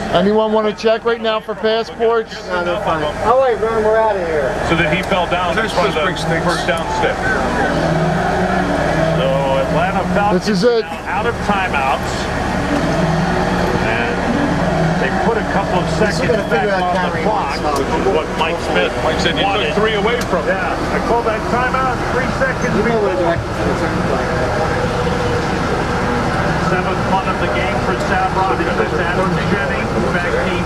Anyone want to check right now for passports? No, they're fine. Oh wait, Vern, we're out of here. So that he fell down in front of the first down stick. So Atlanta Falcons This is it. out of timeouts. And they put a couple of seconds back on the clock, which is what Mike Smith said you took 3 away from him. Yeah, I called that timeout, 3 seconds before. 7th punt of the game for Sam Robinson, Adam Jennings. In fact, he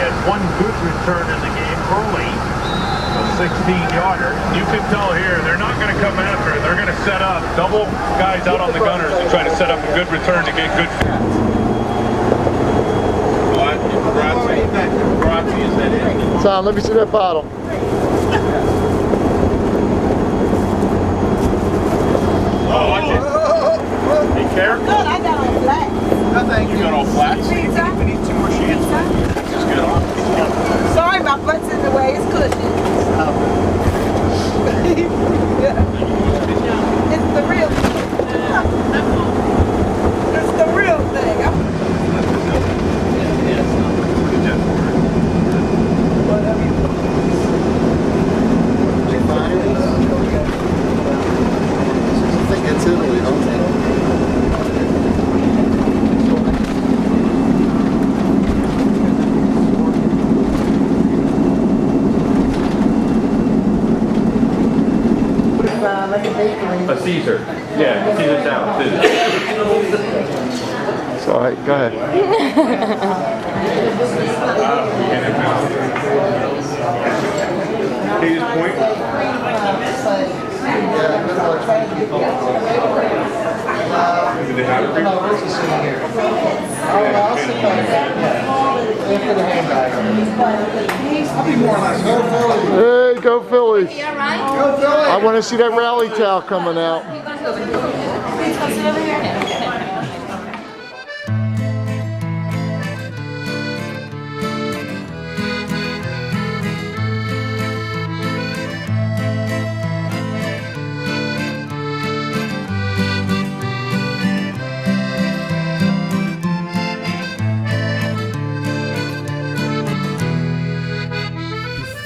had 1 good return in the game early, a 16-yarder. You can tell here, they're not going to come after it. They're going to set up double guys out on the gunners and try to set up a good return to get good. Tom, let me see that bottle. Oh, watch it. Be careful. Good, I got on flat. No, thank you. You got all flats? Pizza? We need 2 more sheets. Just get on. Sorry, my butt's in the way. It's cushion. It's the real thing. It's the real thing. I think it's Italy, don't they? A Caesar. Yeah, Caesar salad. So, all right, go ahead. Hayes Point. Did they have it? Hey, go Phillies. Yeah, right? I want to see that rally towel coming out.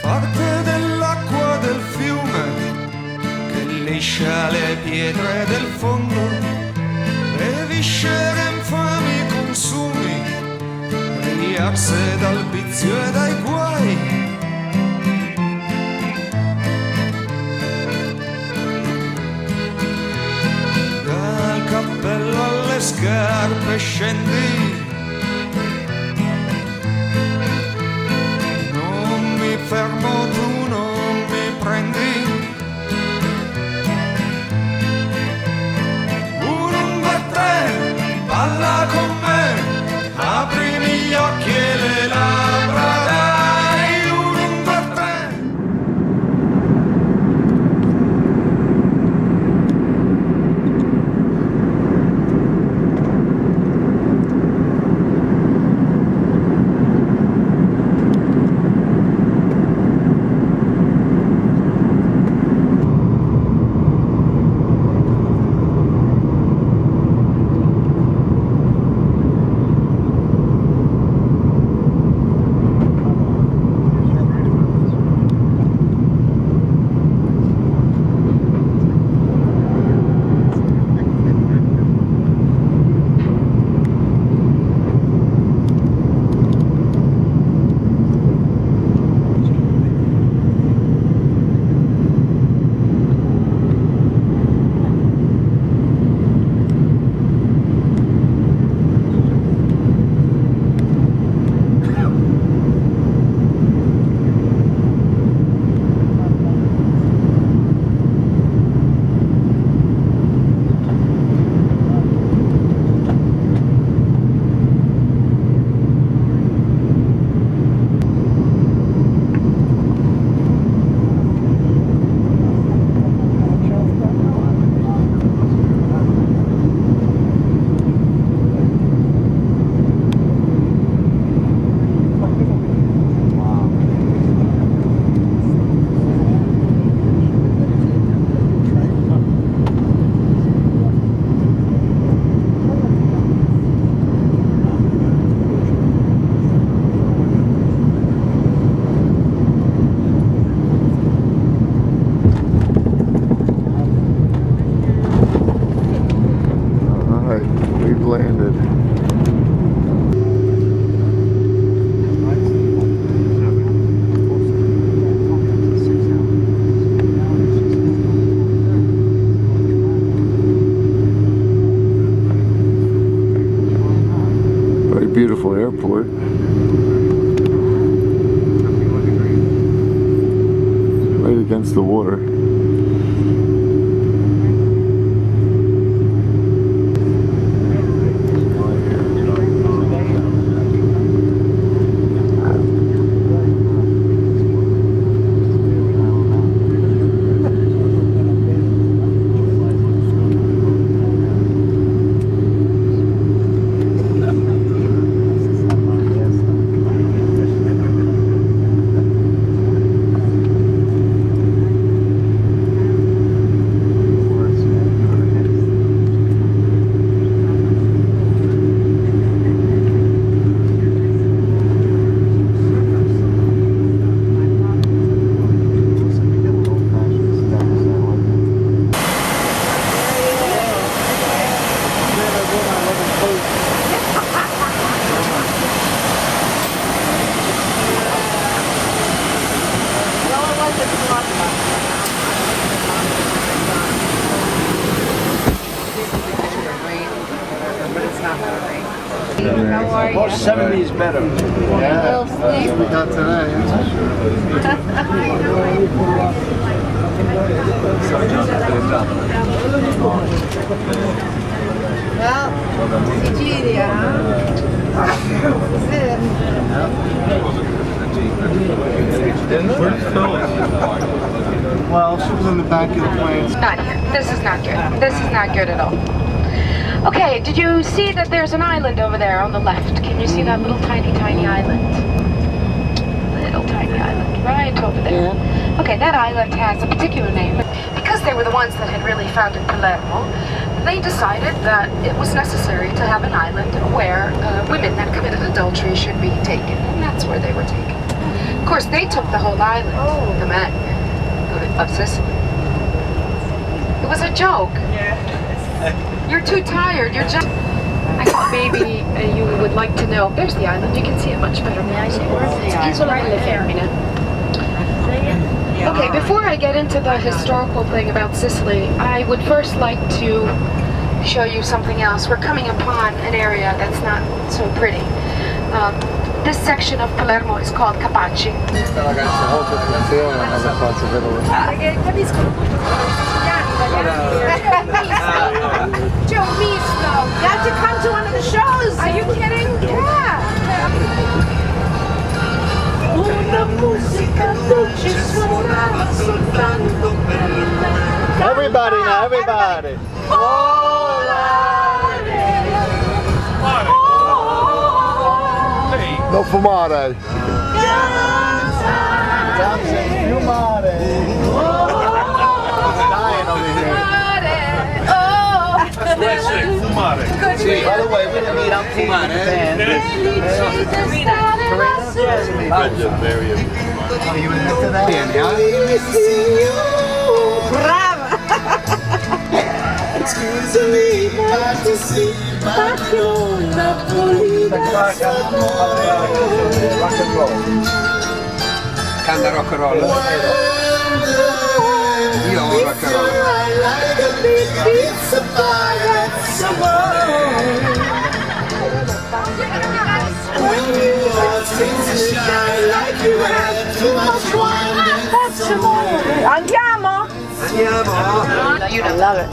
Forte dell'acqua del fiume che liscia le pietre del fondo, le viscere infami consumi, riarse dal vizio e dai guai. Dal cappello alle scarpe scendi, fermo, tu non mi prendi. 1, 2, 3, balla con me, aprimi gli occhi e le labbra, dai. 1, 2, 3. water. More 70s better. Yeah, that's what we got today. Well, Sicilia, Well, she was in the back of the plane. Not here. This is not good. This is not good at all. Okay, did you see that there's an island over there on the left? Can you see that little tiny island? Little tiny island, right over there. Yeah. Okay, that island has a particular name. Because they were the ones that had really founded Palermo, they decided that it was necessary to have an island where women that committed adultery should be taken. And that's where they were taken. Of course, they took the whole island, the men of Sicily. It was a joke. You're too tired. You're just. I thought maybe you would like to know. There's the island. You can see it much better now. It's Isola delle Femmine. Okay, before I get into the historical thing about Sicily, I would first like to show you something else. We're coming upon an area that's not so pretty. This section of Palermo is called Capaci. Ragazzi, molto attenzione alle cose veloci. capiscono molto c'è un misto. You have to come to one of the shows. Are you kidding? Yeah. Una musica dolce suonava soltanto per me. Everybody now, everybody. No fumare. Fumare. Dying over here. By the way, we didn't meet up fumare. Oh, you were into that? Brava. Excuse me, fantasy, Rock and roll. Canta rock and roll. Io amo rock and roll. Andiamo? You know. I love it.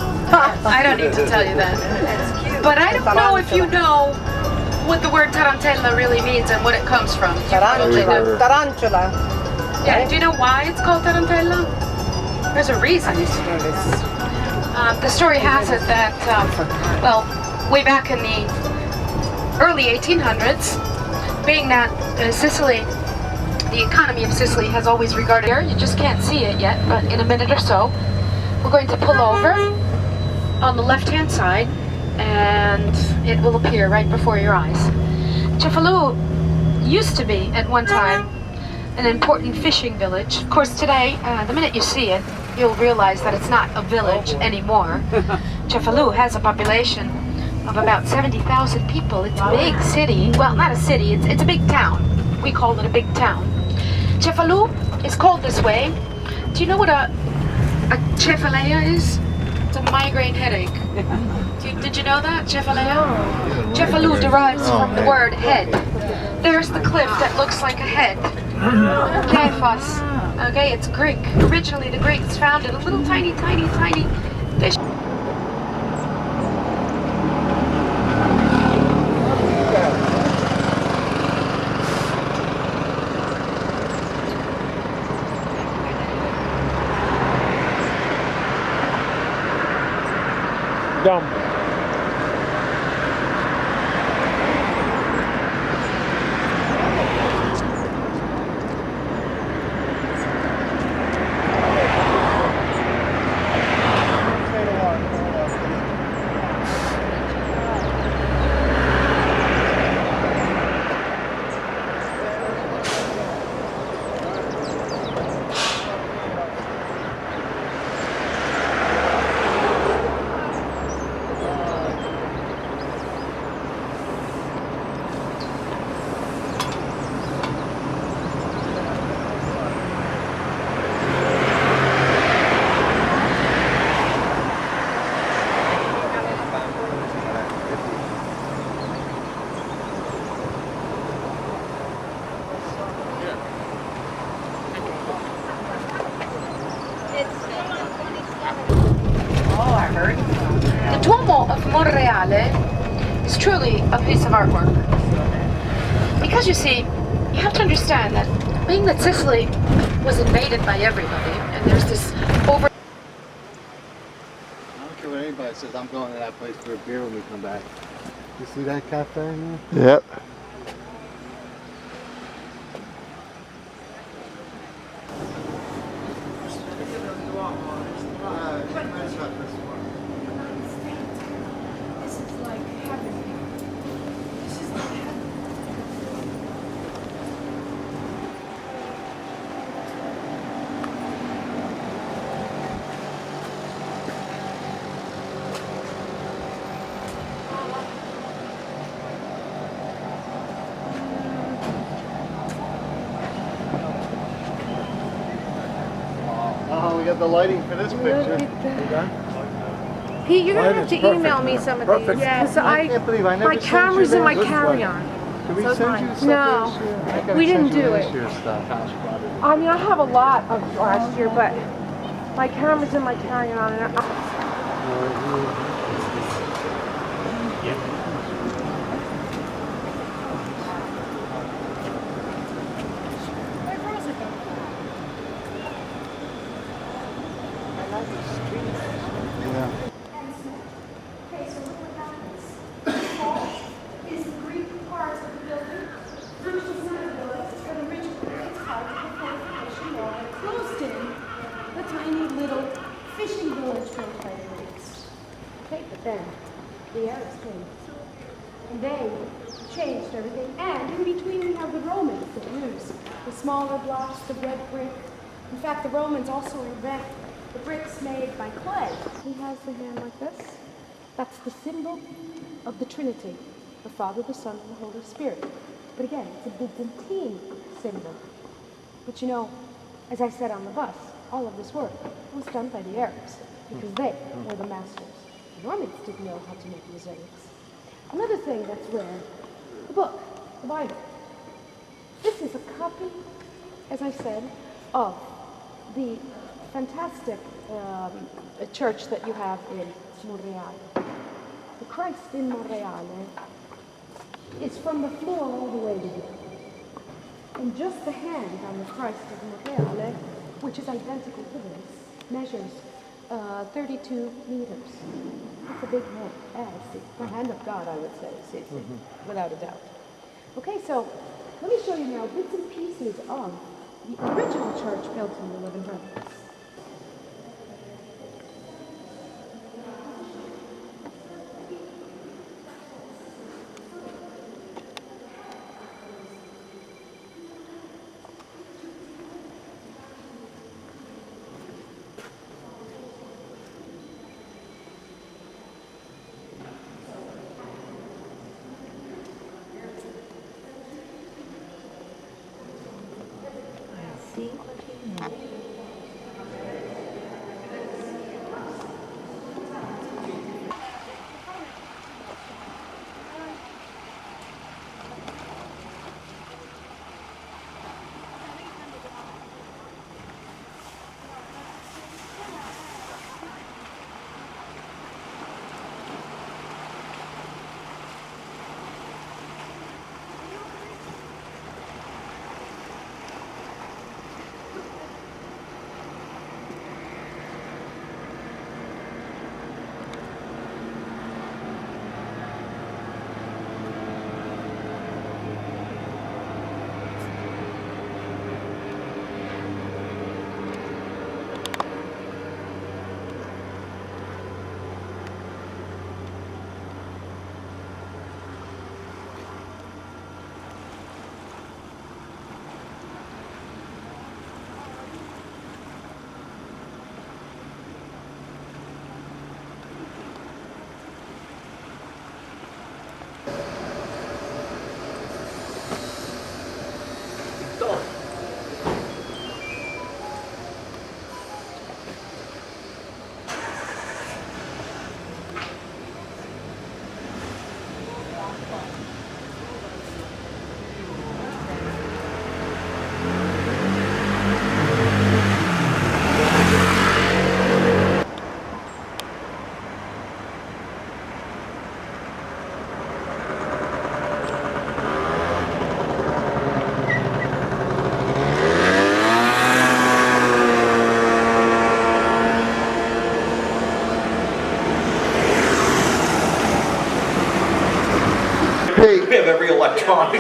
I don't need to tell you that. But I don't know if you know what the word tarantella really means and what it comes from. Tarantula. Tarantula. Yeah, do you know why it's called tarantella? There's a reason. The story has it that, well, way back in the early 1800s, being that Sicily, the economy of Sicily has always regarded here, you just can't see it yet, but in a minute or so, we're going to pull over on the left-hand side, and it will appear right before your eyes. Cefalu used to be, at one time, an important fishing village. Of course, today, the minute you see it, you'll realize that it's not a village anymore. Cefalu has a population of about 70,000 people. It's a big city. Well, not a city, it's a big town. We call it a big town. Cefalu is called this way. Do you know what a cefalea is? It's a migraine headache. Did you know that? Cefalea? Cefalu derives from the word head. There's the cliff that looks like a head. Kefas. Okay, it's Greek. Originally, the Greeks found it a little tiny fish. Dumb. The Duomo of Monreale is truly a piece of artwork. Because you see, you have to understand that being that Sicily was invaded by everybody, and there's this over... I don't care what anybody says, I'm going to that place for a beer when we come back. You see that cafe in there? Yep. This is like heaven. This is like heaven. Oh, we got the lighting for this picture. Pete, you're gonna have to Perfect. email me some of Perfect. these. Yes, I can't believe I never my sent you camera's in my this one. carry-on. Did we So send mine. you stuff No. last year? I gotta We send didn't you do this it. year's stuff. How much brought it? I mean, I have a lot of last year, but my camera's in my carry-on. And Yeah. Okay, so look what happens. The hall is the Greek part of the building. There's the synagogue, but originally it's part of the fortification wall that closed in the tiny little fishing village built by the Greeks. Okay, but then the Arabs came. And they changed everything. And in between we have the Romans that use the smaller blocks, the red brick. In fact, the Romans also invent the bricks made by clay. He has the hand like this. That's the symbol of the Trinity, the Father, the Son, and the Holy Spirit. But again, it's a Byzantine symbol. But you know, as I said on the bus, all of this work was done by the Arabs because they were the masters. The Romans didn't know how to make mosaics. Another thing that's rare, the book, the Bible. This is a copy, as I said, of the fantastic church that you have in Monreale. The Christ in Monreale is from the floor all the way to here. And just the hand on the Christ of Monreale, which is identical to this, measures 32 meters. It's a big hand. It's the hand of God, I would say, without a doubt. Okay, so let me show you now bits and pieces of the original church built in the 1100s.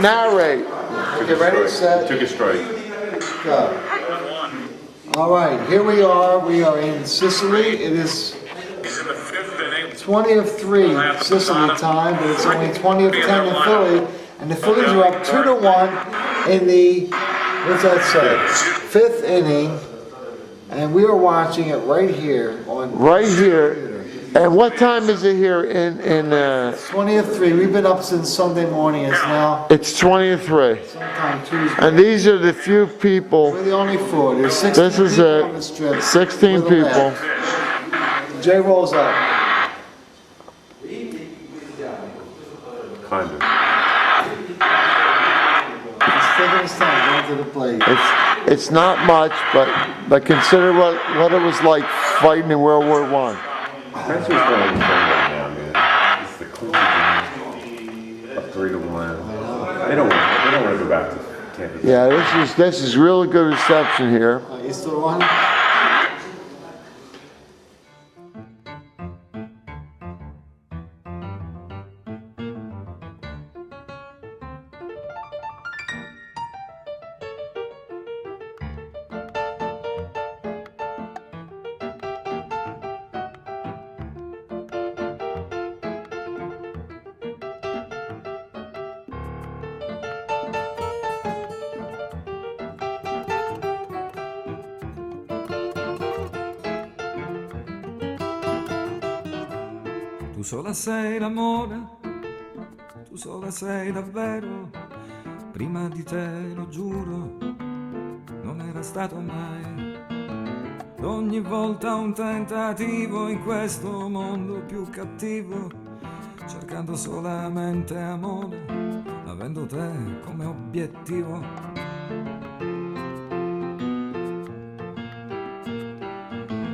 Narrate. Get ready, set, Took it straight. go. All right, here we are. We are in Sicily. It is 20 of 3 Sicily time, but it's only 20 of 10 in Philly. And the Phillies are up 2-1 in the, what's that say, 5th inning. And we are watching it right here on. Right here. And what time is it here in 20 of 3. We've been up since Sunday morning. It's now it's 23. sometime Tuesday. And these are the few people. We're the only 4. There's 16 This is people on it. the strip. 16 With a people. leg. Jay rolls up. Kind of. He's taking his time going to the plate. It's not much, but consider what it was like fighting in World War I. That's what's going on right now, man. It's the cool of 3-1. They don't want to go back to Tampa. Yeah, this is really good reception here. You still on? Tu sola sei l'amore, tu sola sei davvero, prima di te lo giuro, non era stato mai. Ogni volta un tentativo in questo mondo più cattivo, cercando solamente amore, avendo te come obiettivo.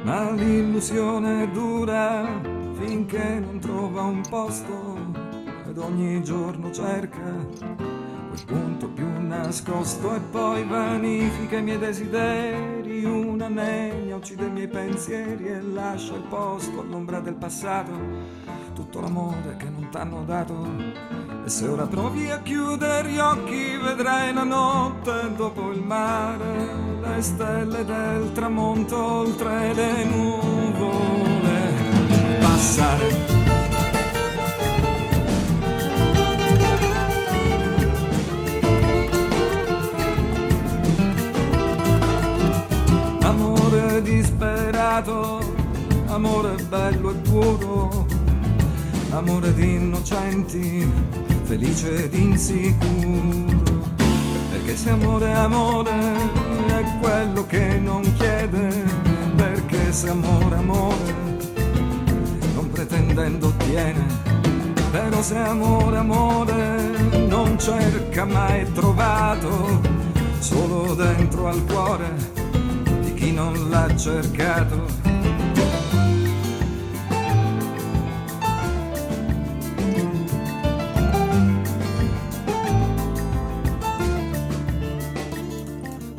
Ma l'illusione dura finché non trova un posto ed ogni giorno cerca quel punto più nascosto e poi vanifica i miei desideri, una nenia uccide i miei pensieri e lascia il posto all'ombra del passato, tutto l'amore che non t'hanno dato. E se ora provi a chiudere gli occhi vedrai la notte dopo il mare, le stelle del tramonto oltre le nuvole passare. Amore disperato, amore bello e puro, amore di innocenti, felice ed insicuro. Perché se amore è amore è quello che non chiede, perché se amore è amore non pretendendo ottiene. Però se amore è amore non cerca mai trovato, solo dentro al cuore di chi non l'ha cercato.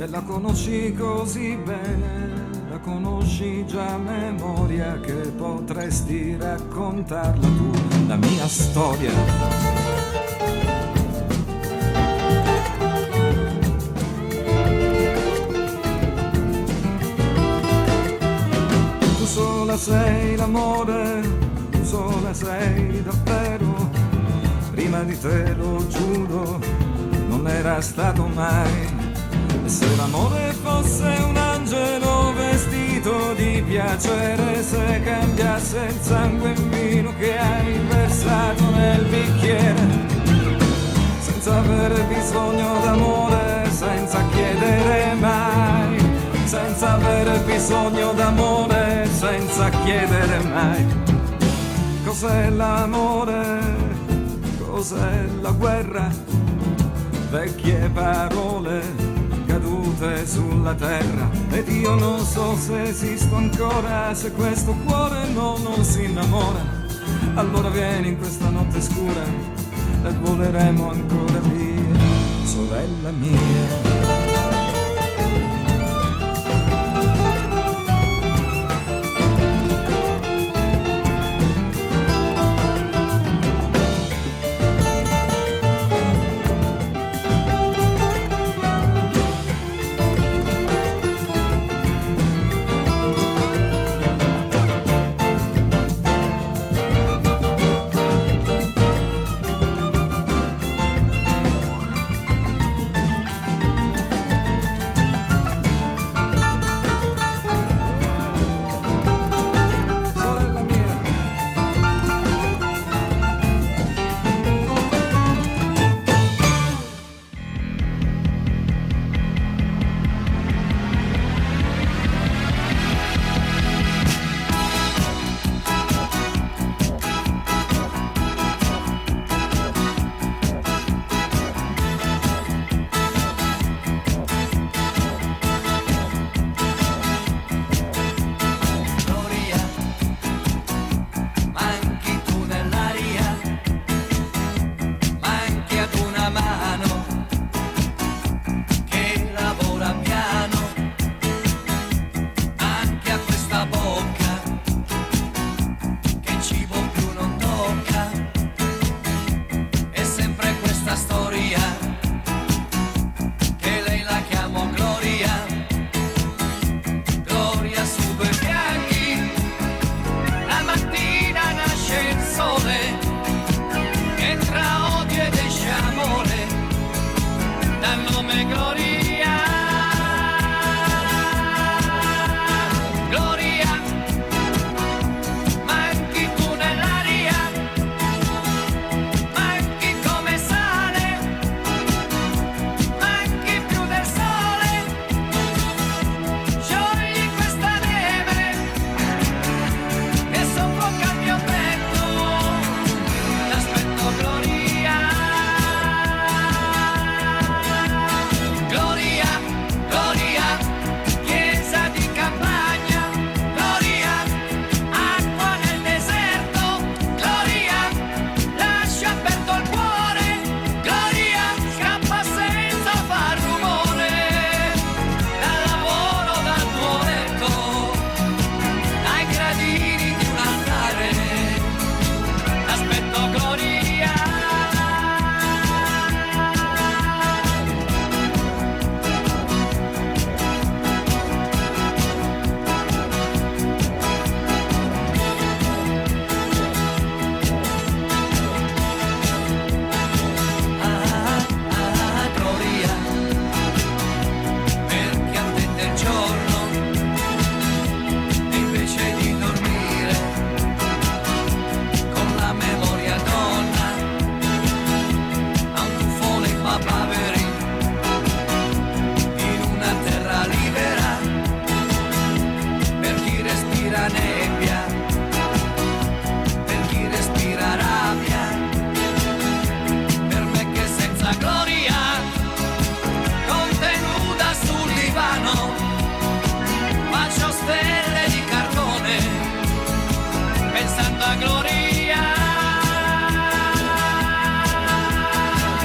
E la conosci così bene, la conosci già a memoria, che potresti raccontarla tu, la mia storia. Tu sola sei l'amore, tu sola sei davvero, prima di te lo giuro, non era stato mai. E se l'amore fosse un angelo vestito di piacere, se cambiasse il sangue in vino che hai versato nel bicchiere, senza avere bisogno d'amore, senza chiedere mai, senza avere bisogno d'amore, senza chiedere mai. Cos'è l'amore? Cos'è la guerra? Vecchie parole cadute sulla terra, ed io non so se esisto ancora, se questo cuore non si innamora. Allora vieni in questa notte scura e voleremo ancora via, sorella mia. Dime gloria, gloria, manchi tu nell'aria, manchi come sale, manchi più del sole, sciogli questa neve che soffoca il mio petto, l'aspetto gloria, gloria, gloria, chiesa di campagna, gloria, acqua nel deserto, gloria, lascia aperto il cuore, gloria, scappa senza far rumore, dal lavoro, dal tuo letto, dai gradini di un altare, aspetto gloria. Gloria, per chi attende il giorno e invece di dormire con la memoria donna a un buffone papaveri in una terra libera, per chi respira nebbia, per chi respira rabbia, per me che senza gloria, contenuta sul divano, faccio stelle di cartone, pensando a gloria,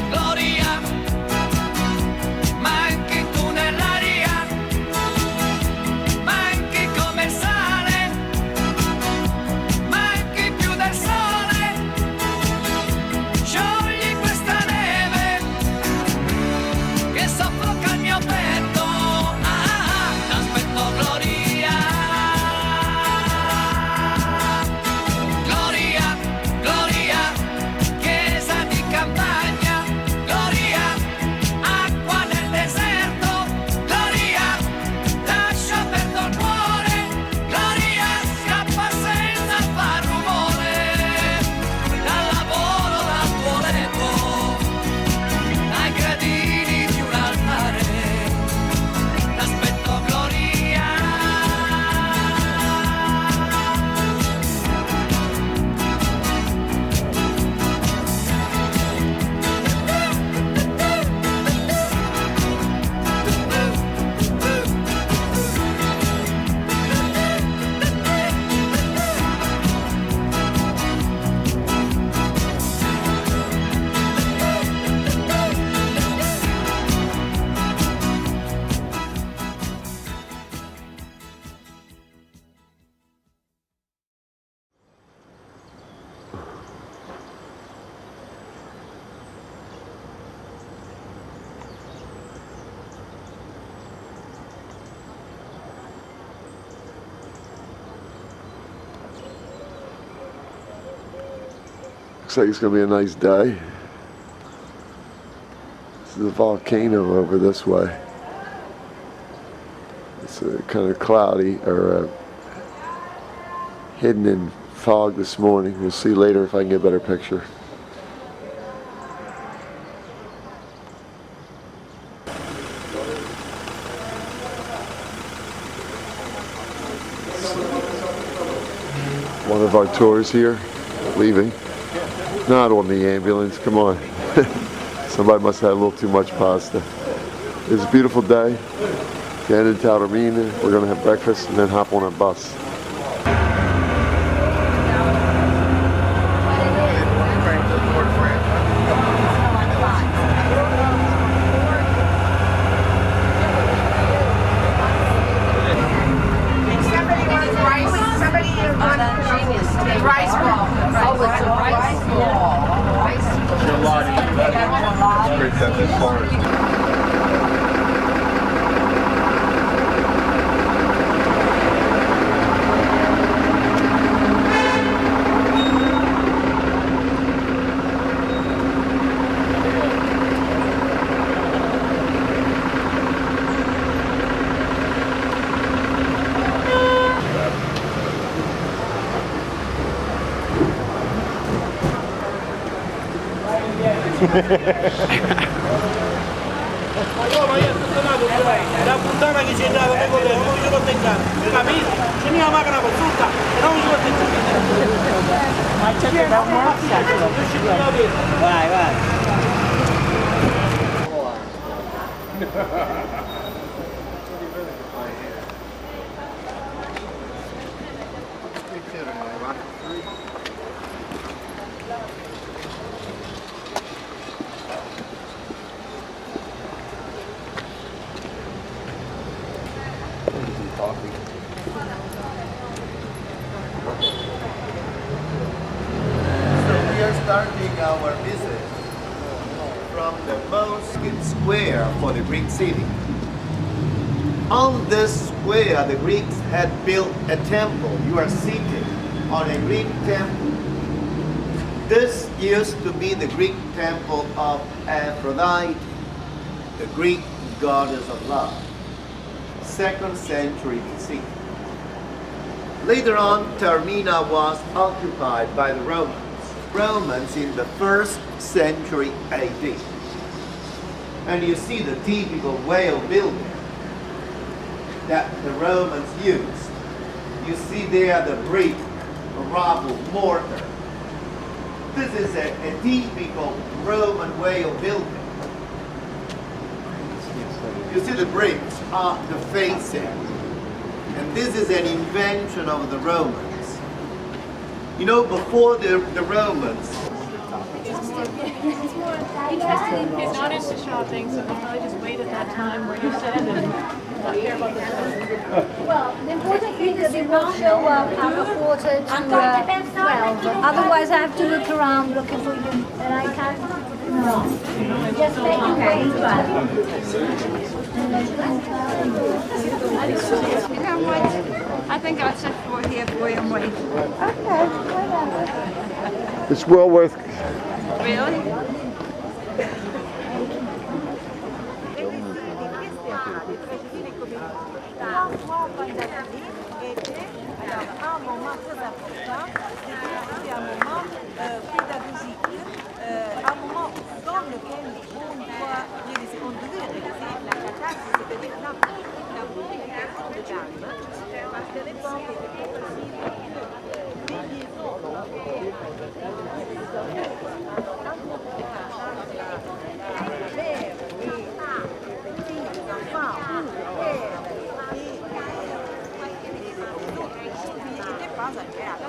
gloria, manchi tu nell'aria, manchi come il sale, manchi più del sole, sciogli questa neve che soffoca il mio petto, aspetto gloria, gloria, gloria, chiesa di campagna, gloria, acqua nel deserto, gloria, lascia aperto il cuore, gloria, scappa senza far rumore, dal lavoro, dal tuo letto, dai gradini di un altare, t'aspetto gloria. Looks like it's gonna be a nice day. This is a volcano over this way. It's kind of cloudy or hidden in fog this morning. We'll see later if I can get a better picture. One of our tours here, leaving. Not on the ambulance, come on. Somebody must have had a little too much pasta. It's a beautiful day. Down in Taormina, we're gonna have breakfast and then hop on a bus. Rice ball. Oh, it's a rice ball. Straight down this forest. La puttana che c'è andata per quello, non ci posso entrare, capito? C'è una macchina per tutta, e non ci posso entrare. Ma c'è che da un vai, vai. Starting our visit from the most square for the Greek city. On this square, the Greeks had built a temple. You are sitting on a Greek temple. This used to be the Greek temple of Aphrodite, the Greek goddess of love. 2nd century BC. Later on, Taormina was occupied by the Romans in the 1st century AD. And you see the typical whale building that the Romans used. You see there the brick, rubble, mortar. This is a typical Roman whale building. You see the bricks are the facing. And this is an invention of the Romans. You know, before the Romans... He's not into shopping, so he'll probably just wait at that time where you said and not care about the show. Well, the important thing is it will show up at a quarter to 12. Otherwise, I have to look around looking for you, and I can't. No. Just make you wait. You know what? I think I'll sit for here for you and wait. Okay, whatever. It's well worth. Really? Un moment très important, c'était un moment pédagogique, un moment dans lequel on devait réaliser la catastrophe, c'est-à-dire la purification de l'âme. Parce qu'à l'époque, il était possible que des liaisons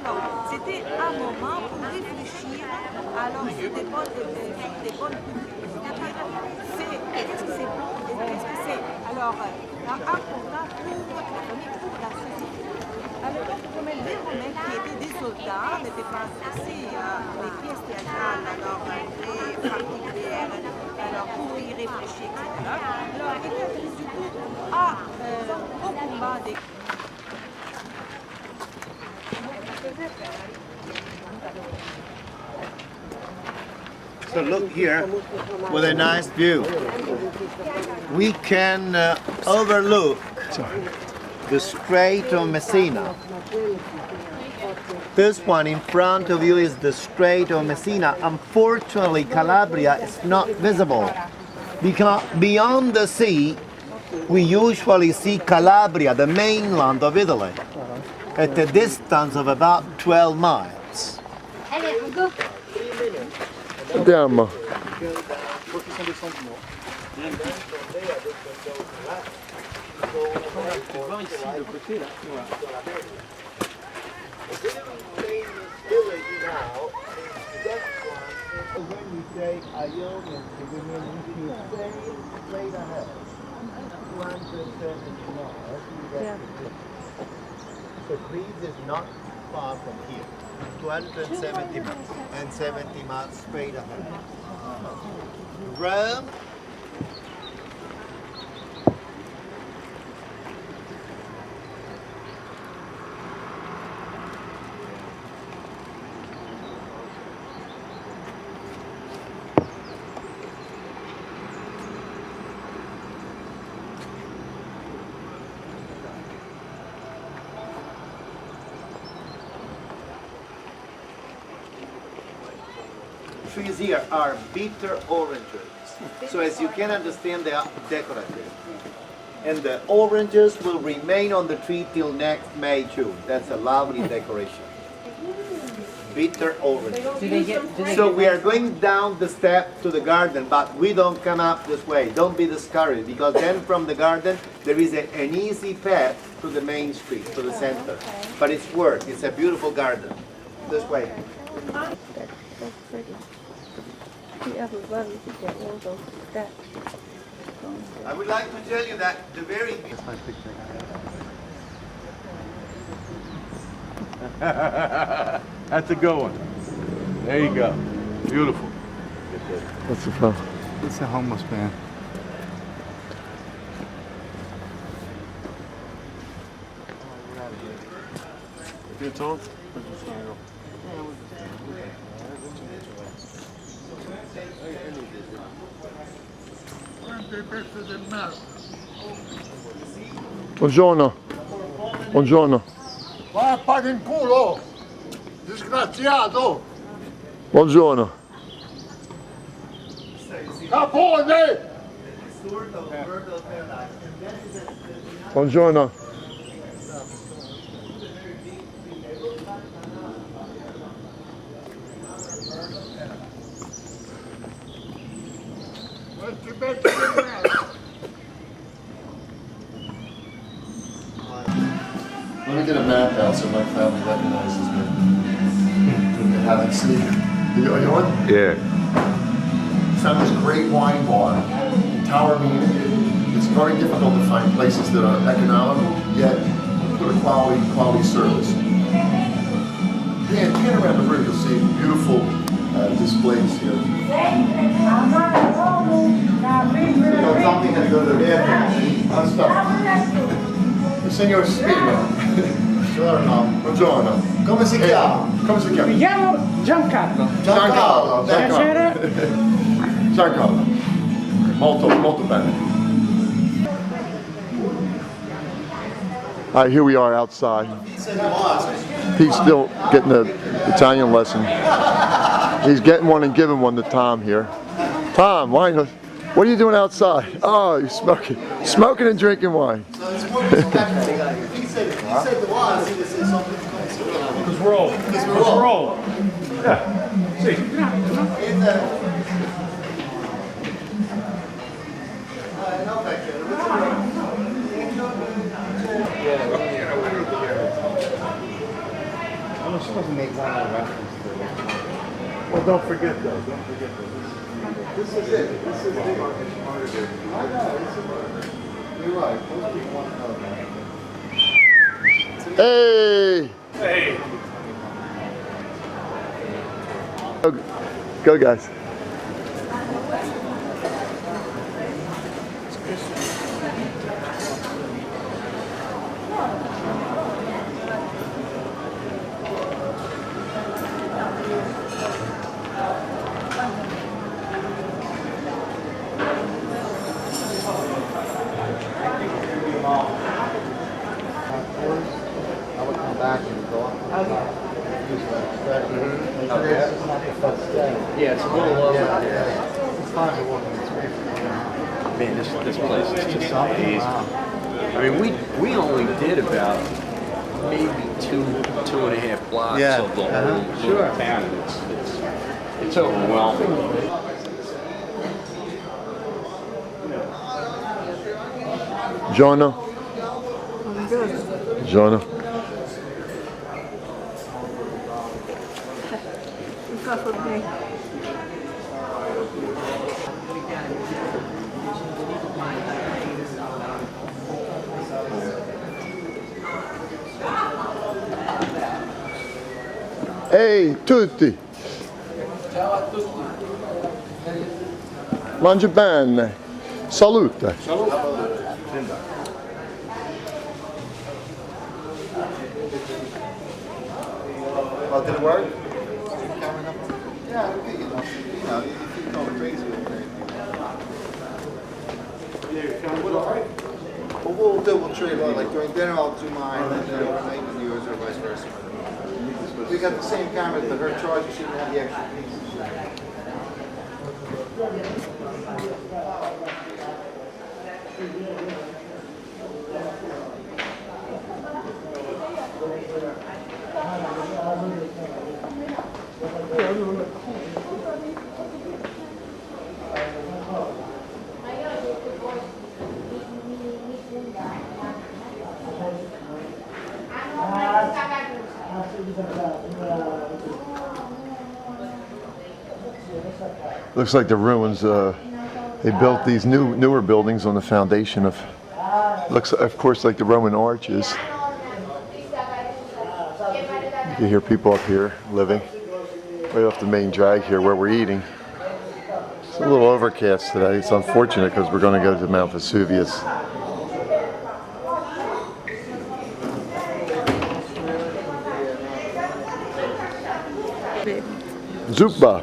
alors, c'était un moment pour réfléchir alors sur des bonnes qu'est-ce que c'est bon et qu'est-ce que c'est alors important pour la famille, pour la société. Alors, comme les Romains qui étaient des soldats n'étaient pas assez les pièces théâtrales alors très particulières alors pour y réfléchir, etc. Alors, il y a surtout au combat des So look here with a nice view. We can overlook the Strait of Messina. This one in front of you is the Strait of Messina. Unfortunately, Calabria is not visible because beyond the sea, we usually see Calabria, the mainland of Italy, at a distance of about 12 miles. Andiamo. When we say Ionian, we mean you stay straight ahead. 270 miles. So Greece is not far from here. 270 miles and 70 miles straight ahead. Rome. trees here are bitter oranges. So as you can understand, they are decorative. And the oranges will remain on the tree till next May, June. That's a lovely decoration. Bitter oranges. So we are going down the step to the garden, but we don't come up this way. Don't be discouraged, because then from the garden there is an easy path to the main street, to the center. But it's work. It's a beautiful garden. This way. That's pretty. The other one, you get all those that. I would like to tell you that the very... That's a good one. There you go. Beautiful. What's the phone? It's a homeless man. You told? Buongiorno. Buongiorno. Vai a fare in culo! Disgraziato! Buongiorno. Capone! Buongiorno. Let me get a map out so my family recognizes me. And how they see. Are you on? Yeah. Found this great wine bar in Taormina. It's very difficult to find places that are economical, yet put a quality service. Pan around the room, you'll see beautiful displays here. Don't tell me how to go to the bathroom. I'll stop. Il signor Spino. Buongiorno. Come si chiama? Come si chiama? Mi chiamo Giancarlo. Giancarlo. Piacere. Giancarlo. Molto bene. All right, here we are outside. He's still getting the Italian lesson. He's getting one and giving one to Tom here. Tom, wine. What are you doing outside? Oh, you're smoking. Smoking and drinking wine. He said the wine, he said something. Because we're old. Because we're old. Yeah. See. I'm supposed to make one of the reference to it. Well, don't forget though. Don't forget this. This is it. This is the I know. You're right. Most people want to know that. Hey! Hey. Go guys. I would come back and go up. Yeah, it's a little lower. It's fine to walk in the street. Man, this place is just amazing. I mean, we only did about maybe two and a half blocks of the whole little town. It's overwhelming. Giorno. Giorno. Ehi, tutti. Mangia bene. Salute. Oh, did it work? Yeah, okay, you know, if you go crazy with it. What we'll do, we'll trade on, like during dinner I'll do mine, and then overnight with yours, or vice versa. We got the same camera, but her charge, she didn't have the extra piece. Looks like the ruins, they built these newer buildings on the foundation of, looks of course like the Roman arches. You can hear people up here living, right off the main drag here where we're eating. It's a little overcast today. It's unfortunate because we're going to go to Mount Vesuvius. Zuppa.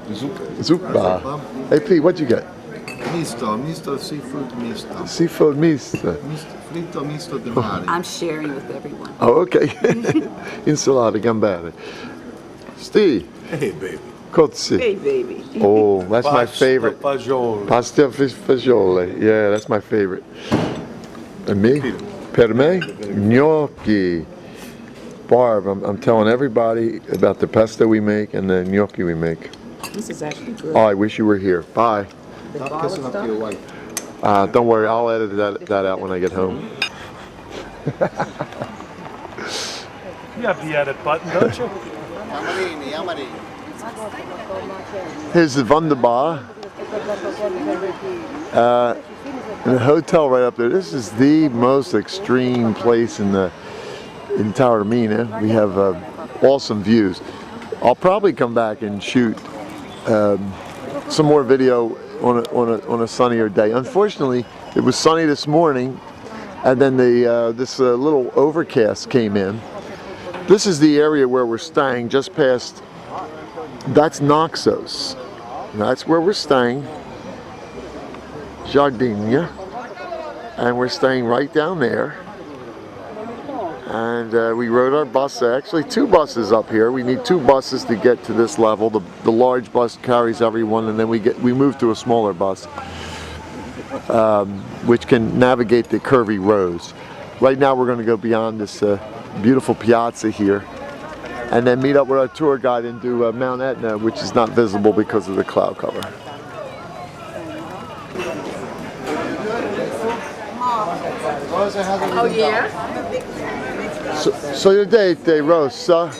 Zuppa. Hey Pete, what'd you get? Misto, seafood misto. Seafood misto. Fritto misto di mare. I'm sharing with everyone. Oh, okay. Insalata gambale. Steve. Hey, baby. Cozzi. Hey, baby. Oh, that's my favorite. Fagioli. Pasta fagioli. Yeah, that's my favorite. And me? Per me? Gnocchi. Barb, I'm telling everybody about the pesto we make and the gnocchi we make. This is actually good. Oh, I wish you were here. Bye. Stop kissing up to your wife. Don't worry, I'll edit that out when I get home. You have the edit button, don't you? Yamarini. Here's the Wunderbar. And the hotel right up there. This is the most extreme place in Taormina. We have awesome views. I'll probably come back and shoot some more video on a sunnier day. Unfortunately, it was sunny this morning, and then this little overcast came in. This is the area where we're staying, just past. That's Naxos. That's where we're staying. Jardinia, and we're staying right down there. And we rode our bus, actually 2 buses up here. We need 2 buses to get to this level. The large bus carries everyone, and then we move to a smaller bus, which can navigate the curvy roads. Right now we're going to go beyond this beautiful piazza here, and then meet up with our tour guide and do Mount Etna, which is not visible because of the cloud cover. Oh, yeah? So your date, Rosa?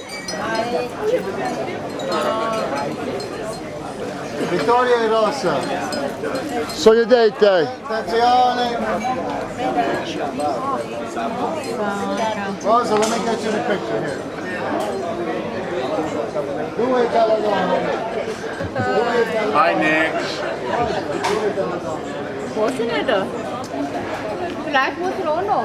Vittoria e Rosa. So your date, Attenzione. Rosa, let me get you the picture here. Due galleoni. Hi, Nick. What's in it? Flat was Rono.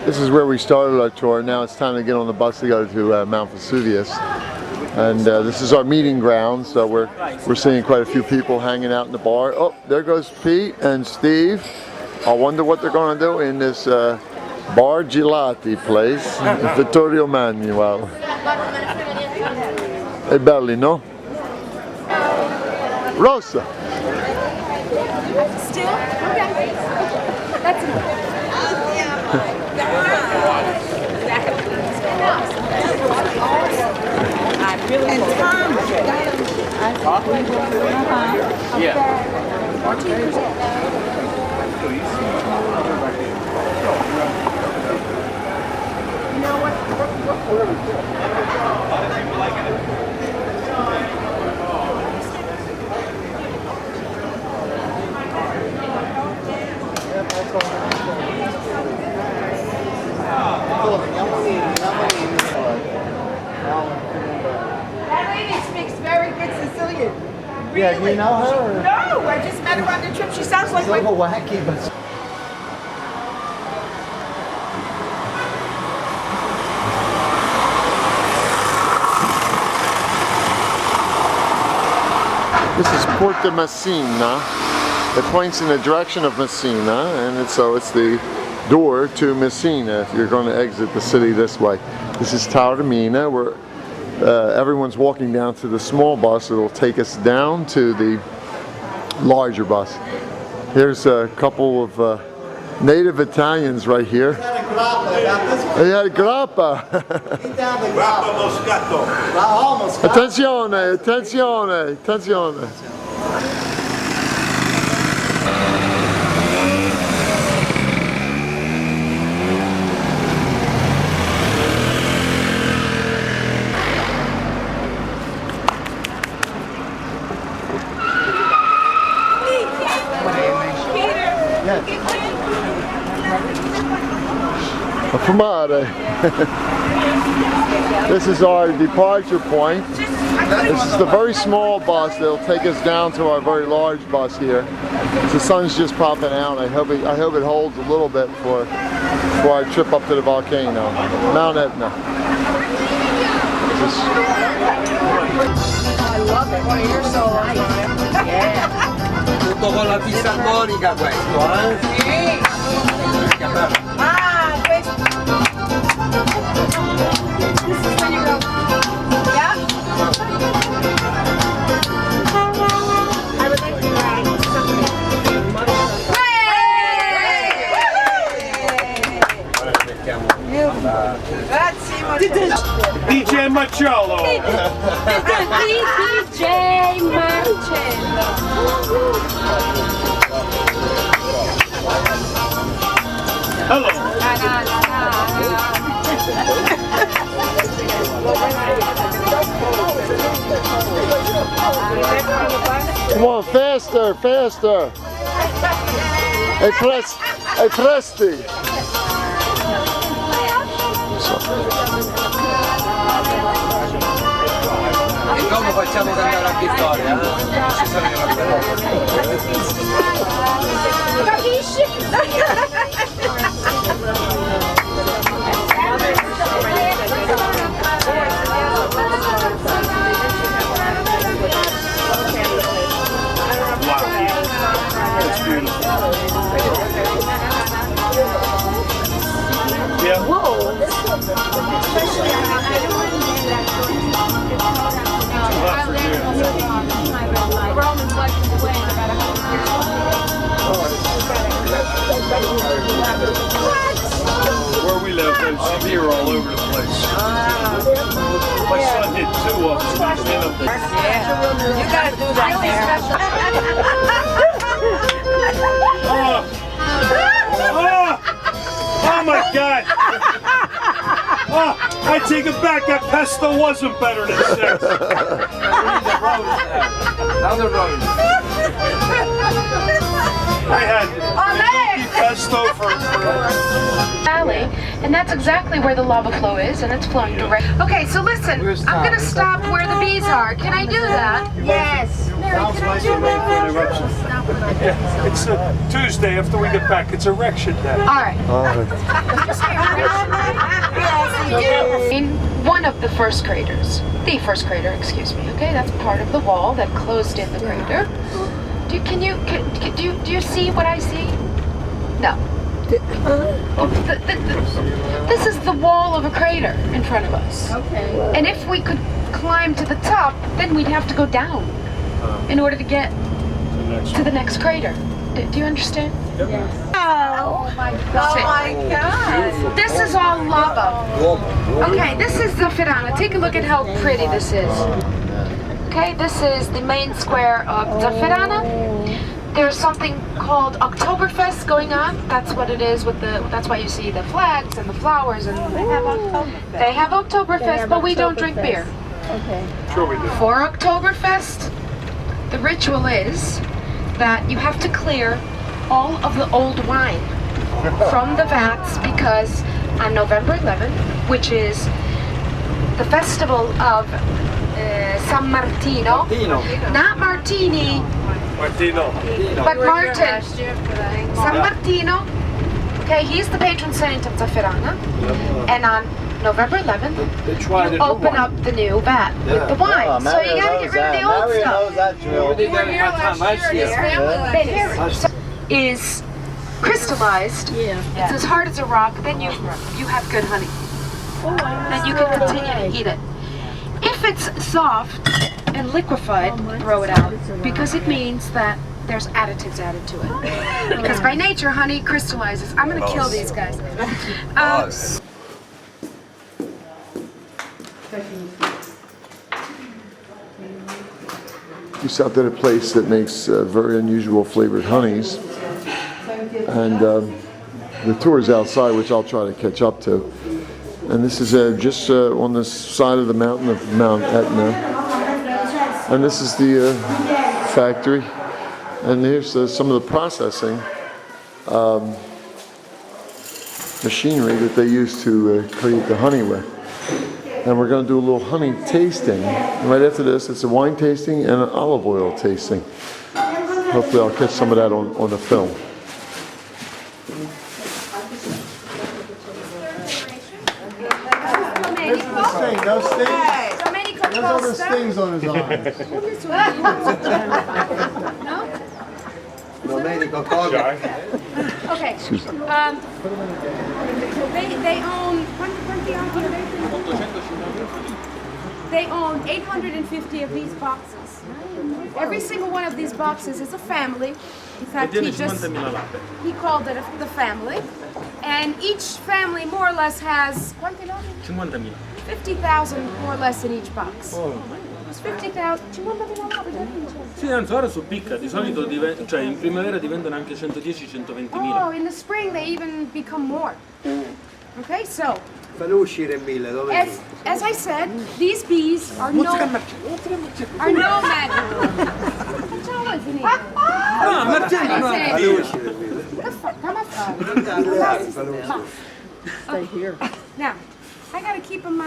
This is where we started our tour. Now it's time to get on the bus to go to Mount Vesuvius. And this is our meeting ground, so we're seeing quite a few people hanging out in the bar. Oh, there goes Pete and Steve. I wonder what they're going to do in this bar gelati place, Vittorio Manuel. È belli, no? Rosa. Still? Okay. That's enough. And Tom. You know what? That lady speaks very good Sicilian. Really? Yeah, do you know her? Or? No, I just met her on the trip. She sounds like She's a little wacky, but. This is Porta Messina. It points in the direction of Messina, and so it's the door to Messina if you're going to exit the city this way. This is Taormina, where everyone's walking down to the small bus. It'll take us down to the larger bus. Here's a couple of native Italians right here. They had grappa. Grappa moscato. Attenzione, attenzione, attenzione. Affirmare. This is our departure point. This is the very small bus that'll take us down to our very large bus here. The sun's just popping out. I hope it holds a little bit for our trip up to the volcano, Mount Etna. I love it. Well, you're so light. Yeah. Tutto con la fisarmonica questo, eh? Sì. Ah, questo. This is when you go. Yeah. I would like to ride something. DJ Marcello. DJ Marcello. Hello. Come on, faster, faster. Hey, presti. E dopo facciamo cantare la vittoria, Capisci? Yeah. Whoa. Where we live, there's deer all over the place. My son hit 2 of them. You gotta do that Oh my God! Oh, I take it back. That pesto wasn't better than 6. Now the road. I had pesto for Valley, and that's exactly where the lava flow is, and it's flowing direct. Okay, so listen, I'm gonna stop where the bees are. Can I do that? Yes. Mary, can I do that? It's a Tuesday after we get back. It's erection day. All right. In one of the first craters, the first crater, excuse me. Okay, that's part of the wall that closed in the crater. Do you see what I see? No. This is the wall of a crater in front of us. Okay. And if we could climb to the top, then we'd have to go down in order to get to the next crater. Do you understand? Yes. Oh my God. Oh my God. This is all lava. Okay, this is Zafferana. Take a look at how pretty this is. Okay, this is the main square of Zafferana. There's something called Oktoberfest going on. That's what it is with that's why you see the flags and the flowers and they have Oktoberfest, but we don't drink beer. Okay. Sure we do. For Oktoberfest, the ritual is that you have to clear all of the old wine from the vats because on November 11th, which is the festival of San Martino, not Martini, Martino. but Martin. San Martino, okay, he's the patron saint of Zafferana, and on November 11th, you open up the new vat with the wine. So you gotta get rid of the old stuff. We were here last year. Is crystallized. Yeah. It's as hard as a rock. Then you have good honey. And you can continue to eat it. If it's soft and liquefied, throw it out because it means that there's additives added to it. Because by nature, honey crystallizes. I'm gonna kill these guys. We stopped at a place that makes very unusual flavored honeys, and the tour is outside, which I'll try to catch up to. And this is just on the side of the mountain of Mount Etna, and this is the factory, and here's some of the processing machinery that they use to create the honey with. And we're going to do a little honey tasting. And right after this, it's a wine tasting and an olive oil tasting. Hopefully I'll catch some of that on the film. No stings. There's all the stings on his arm. No? Domenico, cosa? Okay. They own. They own 850 of these boxes. Every single one of these boxes is a family. In fact, he called it the family. And each family more or less has 50,000 more or less in each box. It's 50,000. Sì, anzi, ora su picca, di solito cioè in primavera diventano anche 110-120 mila. Oh, in the spring they even become more. Okay, so Fallo uscire 1000, dove? as I said, these bees are nomad. No, Marcello, no. Fallo uscire 1000. Come on. Stay here. Now, I gotta keep them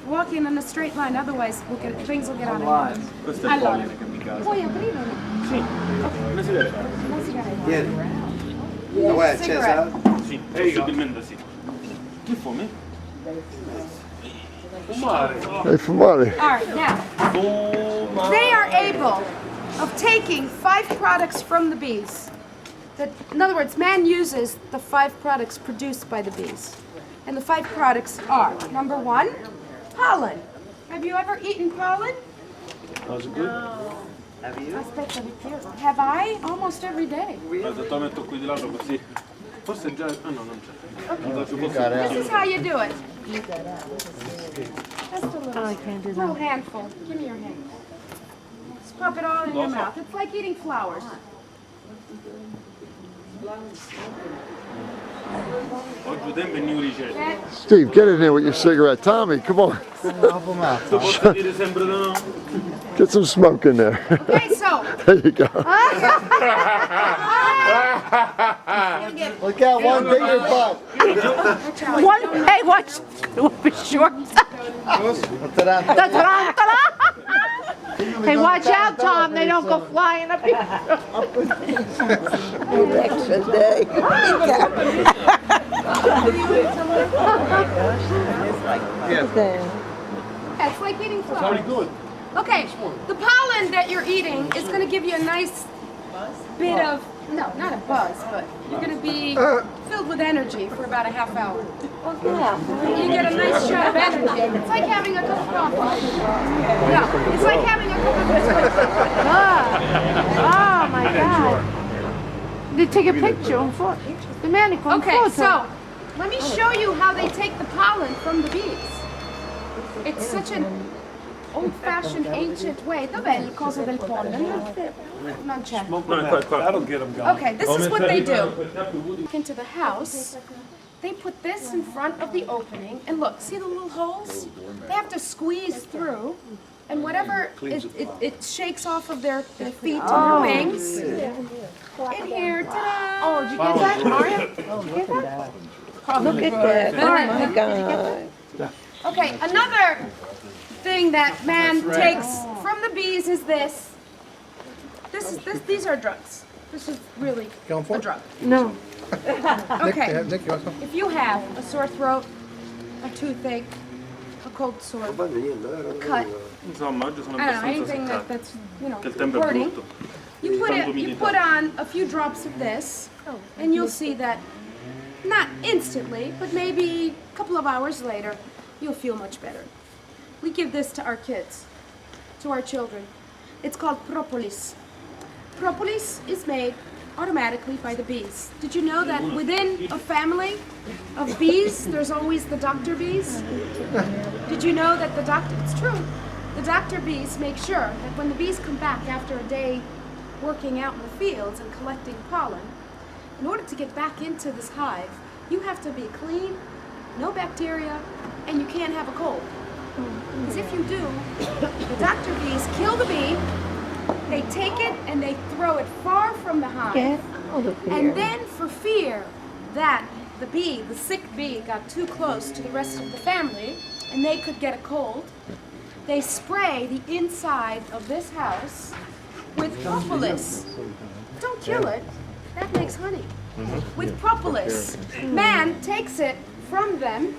walking in a straight line, otherwise things will get out of hand. Questo è il polline che mi casa. Puoi aprire? Sì, una sigaretta. Tieni. La vuoi accesa? Sì, possibilmente sì. Che fumi? Fumare. Fumare. All right, now, they are able of taking 5 products from the bees. In other words, man uses the 5 products produced by the bees. And the 5 products are, number 1, pollen. Have you ever eaten pollen? Was it good? Have you? Have I? Almost every day. Guarda, te lo metto qui di lato così. Forse già... Ah no, non c'è. This is how you do it. Just a little handful. Give me your hand. Just pop it all in your mouth. It's like eating flowers. Oggi tempo e new ricette. Steve, get in there with your cigarette. Tommy, come on. Posso dire sempre da no? Get some smoke in there. Okay, so. There you go. Look out, one bigger butt. One, hey, watch. It will be short. The tarantula. Hey, watch out, Tom. They don't go flying up here. Election day. It's like eating flowers. Okay, the pollen that you're eating is going to give you a nice bit of, no, not a buzz, but you're going to be filled with energy for about a half hour. You get a nice shot of energy. It's like having a cup of coffee. No, it's like having a cup of biscuits. Oh my God. They take a picture on foot. The man Okay, so let me show you how they take the pollen from the bees. It's such an old-fashioned, ancient way. Dov'è il coso del pollen? Non c'è. That'll get them going. Okay, this is what they do. Into the house, they put this in front of the opening, and look, see the little holes? They have to squeeze through, and whatever it shakes off of their feet and their wings. In here, ta-da! Oh, did you get that, Mario? Look at that. Oh my God. Okay, another thing that man takes from the bees is this. These are drugs. This is really a drug. No. Okay. If you have a sore throat, a toothache, a cold sore, a cut, Insomma, oggi sono I don't know, abbastanza anything seccato. that's, you know, Che il tempo è hurting, brutto. you put on a few drops of this, and you'll see that not instantly, but maybe a couple of hours later, you'll feel much better. We give this to our kids, to our children. It's called propolis. propolis is made automatically by the bees. Did you know that within a family of bees, there's always the doctor bees? Did you know that it's true, the doctor bees make sure that when the bees come back after a day working out in the fields and collecting pollen, in order to get back into this hive, you have to be clean, no bacteria, and you can't have a cold. Because if you do, the doctor bees kill the bee, they take it and they throw it far from the hive. And then for fear that the sick bee got too close to the rest of the family and they could get a cold, they spray the inside of this house with propolis. Don't kill it, that makes honey. With propolis. Man takes it from them.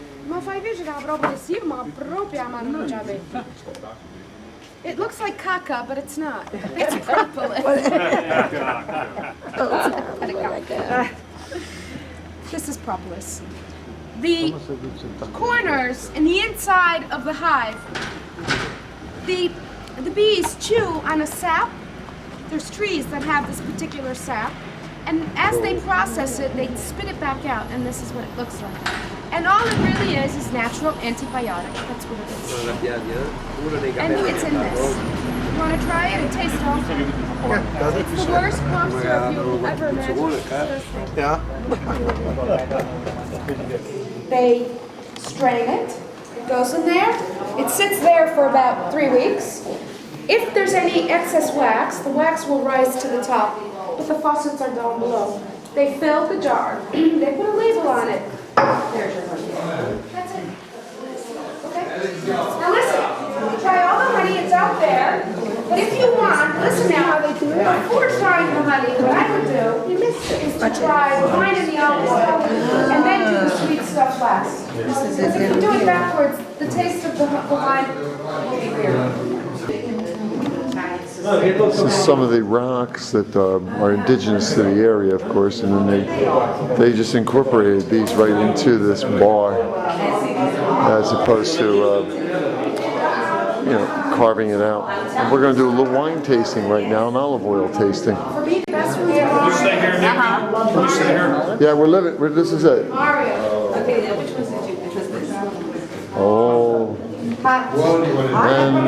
It looks like caca, but it's not. It's propolis. This is propolis. The corners and the inside of the hive, the bees chew on a sap. There's trees that have this particular sap. And as they process it, they spit it back out, and this is what it looks like. And all it really is natural antibiotic. That's what it is. And it's in this. You want to try it? It tastes awful. It's the worst cough syrup you'll ever imagine. They strain it. It goes in there. It sits there for about 3 weeks. If there's any excess wax, the wax will rise to the top, but the faucets are down below. They fill the jar. They put a label on it. There's your honey. That's it. Okay? Now listen. Try all the honey. It's out there. But if you want, listen now. Before trying the honey, what I would do is to try the wine and the olive oil, and then do the sweet stuff last. Because if you do it backwards, the taste of the wine will be weird. This is some of the rocks that are indigenous to the area, of course, and then they just incorporated these right into this bar, as opposed to carving it out. And we're going to do a little wine tasting right now, and olive oil tasting. You stay here, Nick? You stay here? Yeah, we're living. This is it. Okay, which ones did you? Which was this? Oh. And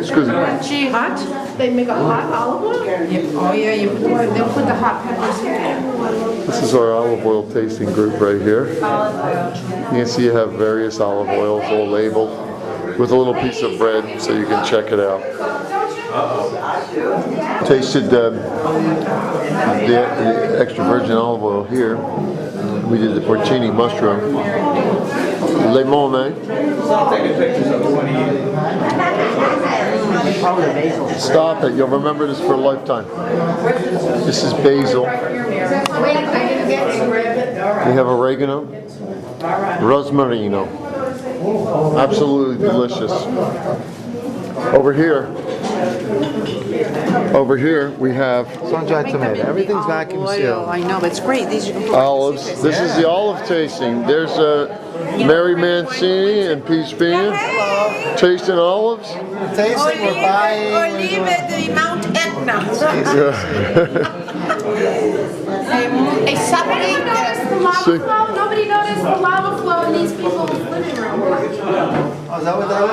excuse me. Hot? They make a hot olive oil? Oh yeah, they'll put the hot peppers in. This is our olive oil tasting group right here. You can see you have various olive oils all labeled with a little piece of bread so you can check it out. Tasted the extra virgin olive oil here. We did the porcini mushroom. Lemon. Stop it, you'll remember this for a lifetime. This is basil. We have oregano. Rosmarino. Absolutely delicious. Over here we have sun-dried tomato. Everything's vacuum sealed. I know, it's great. These olives. This is the olive tasting. There's Mary Mancini and Peach Bean tasting olives. Tasting, we're buying. Olive di Mount Etna. Nobody noticed the lava flow in these people's living room. Oh, is that what that is?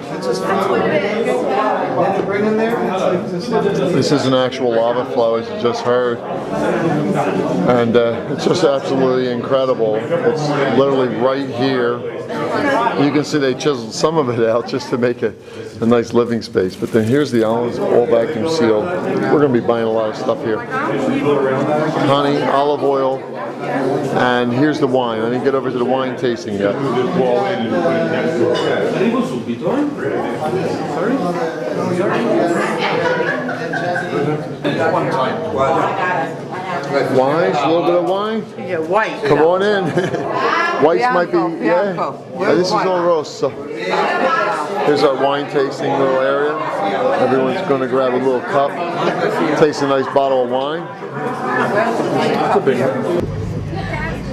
That's what it is. Did they bring them there? This is an actual lava flow, as you just heard. And it's just absolutely incredible. It's literally right here. You can see they chiseled some of it out just to make a nice living space. But then here's the olives, all vacuum sealed. We're going to be buying a lot of stuff here. Honey, olive oil, and here's the wine. I didn't get over to the wine tasting yet. Wine, a little bit of wine? Yeah, white. Come on in. Whites might be, yeah. This is all roast. So here's our wine tasting little area. Everyone's going to grab a little cup, taste a nice bottle of wine.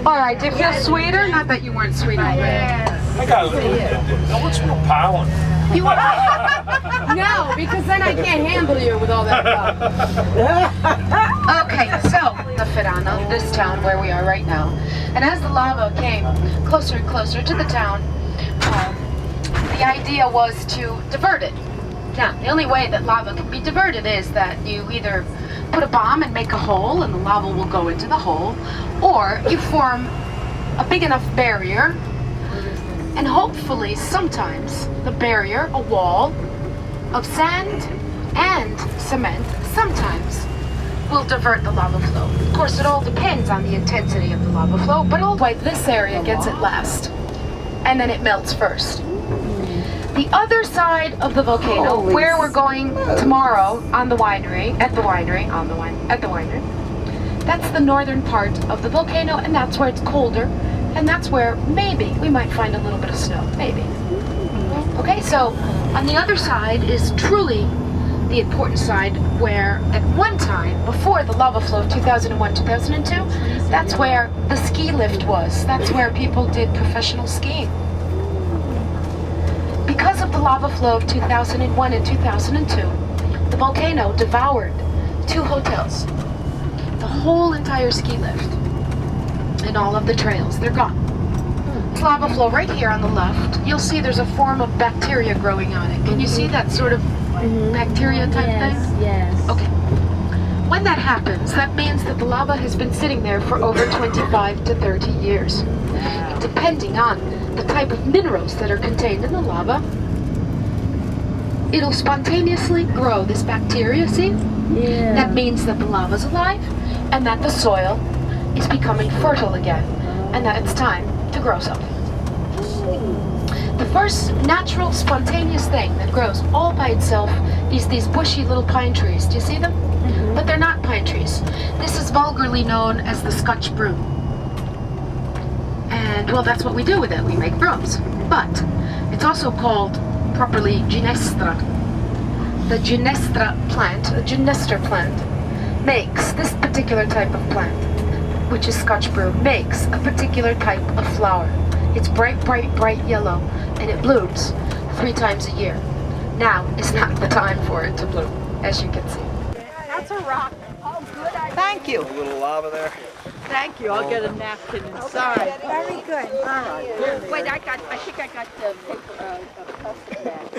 All right, do you feel sweeter? Not that you weren't sweet already. I got a little bit. What's real pollen? You want? No, because then I can't handle you with all that lava. Okay, so the Firano, this town where we are right now, and as the lava came closer and closer to the town, the idea was to divert it. Now, the only way that lava can be diverted is that you either put a bomb and make a hole, and the lava will go into the hole, or you form a big enough barrier, and hopefully sometimes the barrier, a wall of sand and cement, sometimes will divert the lava flow. Of course, it all depends on the intensity of the lava flow, but all why this area gets it last, and then it melts first. The other side of the volcano, where we're going tomorrow on the winery, at the winery, that's the northern part of the volcano, and that's where it's colder, and that's where maybe we might find a little bit of snow, maybe. Okay, so on the other side is truly the important side where at one time, before the lava flow of 2001-2002, that's where the ski lift was. That's where people did professional skiing. Because of the lava flow of 2001 and 2002, the volcano devoured 2 hotels, the whole entire ski lift, and all of the trails. They're gone. This lava flow right here on the left, you'll see there's a form of bacteria growing on it. Can you see that sort of bacteria type thing? Yes. Okay. When that happens, that means that the lava has been sitting there for over 25 to 30 years. Depending on the type of minerals that are contained in the lava, it'll spontaneously grow this bacteria, see? Yeah. That means that the lava's alive and that the soil is becoming fertile again and that it's time to grow something. The first natural, spontaneous thing that grows all by itself is these bushy little pine trees. Do you see them? But they're not pine trees. This is vulgarly known as the Scotch broom. And, well, that's what we do with it. We make brooms. But it's also called, properly, ginestra. The ginestra plant, the ginester plant, makes this particular type of plant, which is Scotch broom, makes a particular type of flower. It's bright, bright, bright yellow, and it blooms 3 times a year. Now is not the time for it to bloom, as you can see. That's a rock. Oh, good. Thank you. A little lava there. Thank you. I'll get a napkin inside. Very good. All right. Wait, I think I got the paper, plastic bag.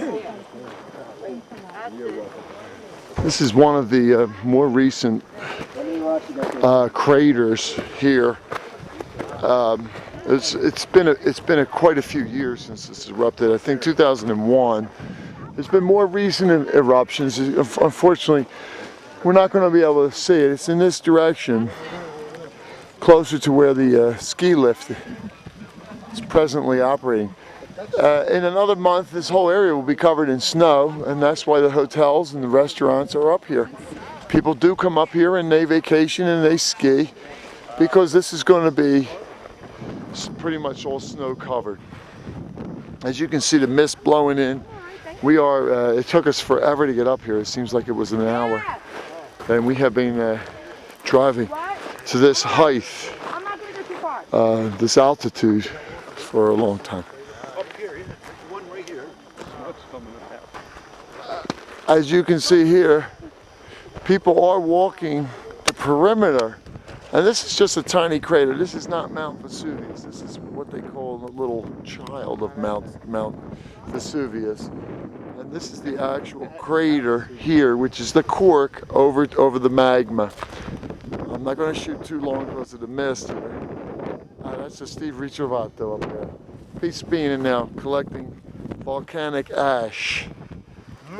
This is one of the more recent craters here. It's been quite a few years since this erupted. I think 2001. There's been more recent eruptions. Unfortunately, we're not going to be able to see it. It's in this direction, closer to where the ski lift is presently operating. In another month, this whole area will be covered in snow, and that's why the hotels and the restaurants are up here. People do come up here and they vacation and they ski, because this is going to be pretty much all snow covered. As you can see, the mist blowing in. It took us forever to get up here. It seems like it was an hour. And we have been driving to this height, this altitude, for a long time. As you can see here, people are walking the perimeter. And this is just a tiny crater. This is not Mount Vesuvius. This is what they call a little child of Mount Vesuvius. And this is the actual crater here, which is the cork over the magma. I'm not going to shoot too long because of the mist here. That's just Steve Ritrovato up there. He's spinning now, collecting volcanic ash.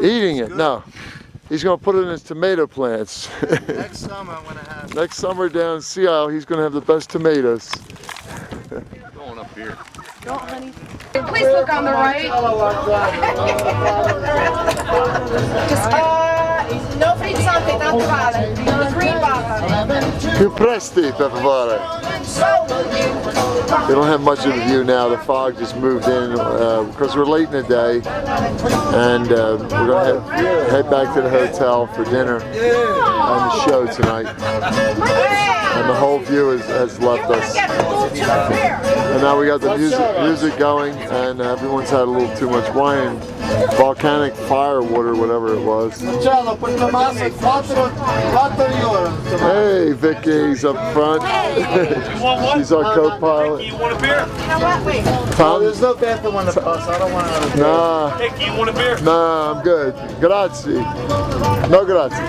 Eating it? No. He's going to put it in his tomato plants. Next summer I'm going to have... Next summer down in Sea Isle, he's going to have the best tomatoes. Going up here. Don't, honey. Please look on the right. No frizzante naturale. Green bottle. Più presti, per favore. They don't have much of a view now. The fog just moved in because we're late in the day, and we're going to head back to the hotel for dinner and the show tonight. and the whole view has left us. And now we got the music going, and everyone's had a little too much wine. Volcanic fire water, whatever it was. Hey, Vicky's up front. She's our co-pilot. You want a beer? Tom, there's no bathroom on the bus. I don't want to. Nah. Hey, you want a beer? Nah, I'm good. Grazie. No grazie.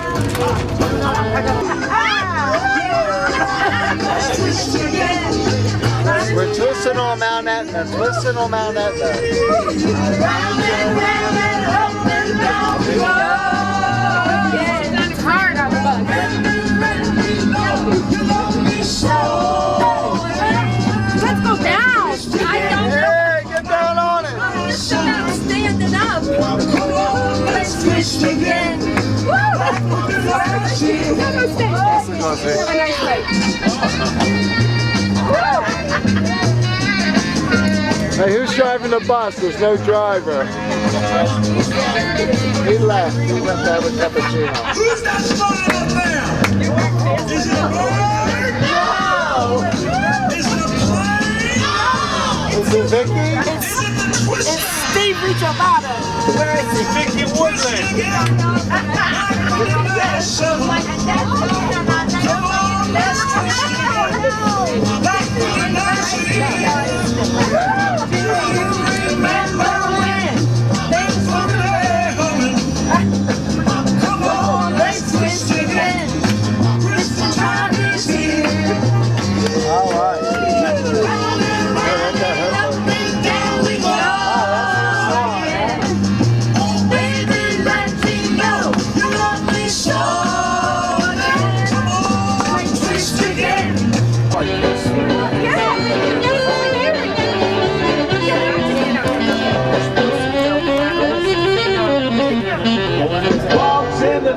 We're twisting on Mount Etna, twisting on Mount Etna. Let's go down. I don't know. Hey, get down on it. Standing up. Let's twist again. Have a nice day. Hey, who's driving the bus? There's no driver. He left. He went to have a cappuccino. Who's that spot up there? Is it a bird? No! Is it a plane? No! Is it Vicky? It's Steve Ricciavato. Where is he? Vicky Woodland.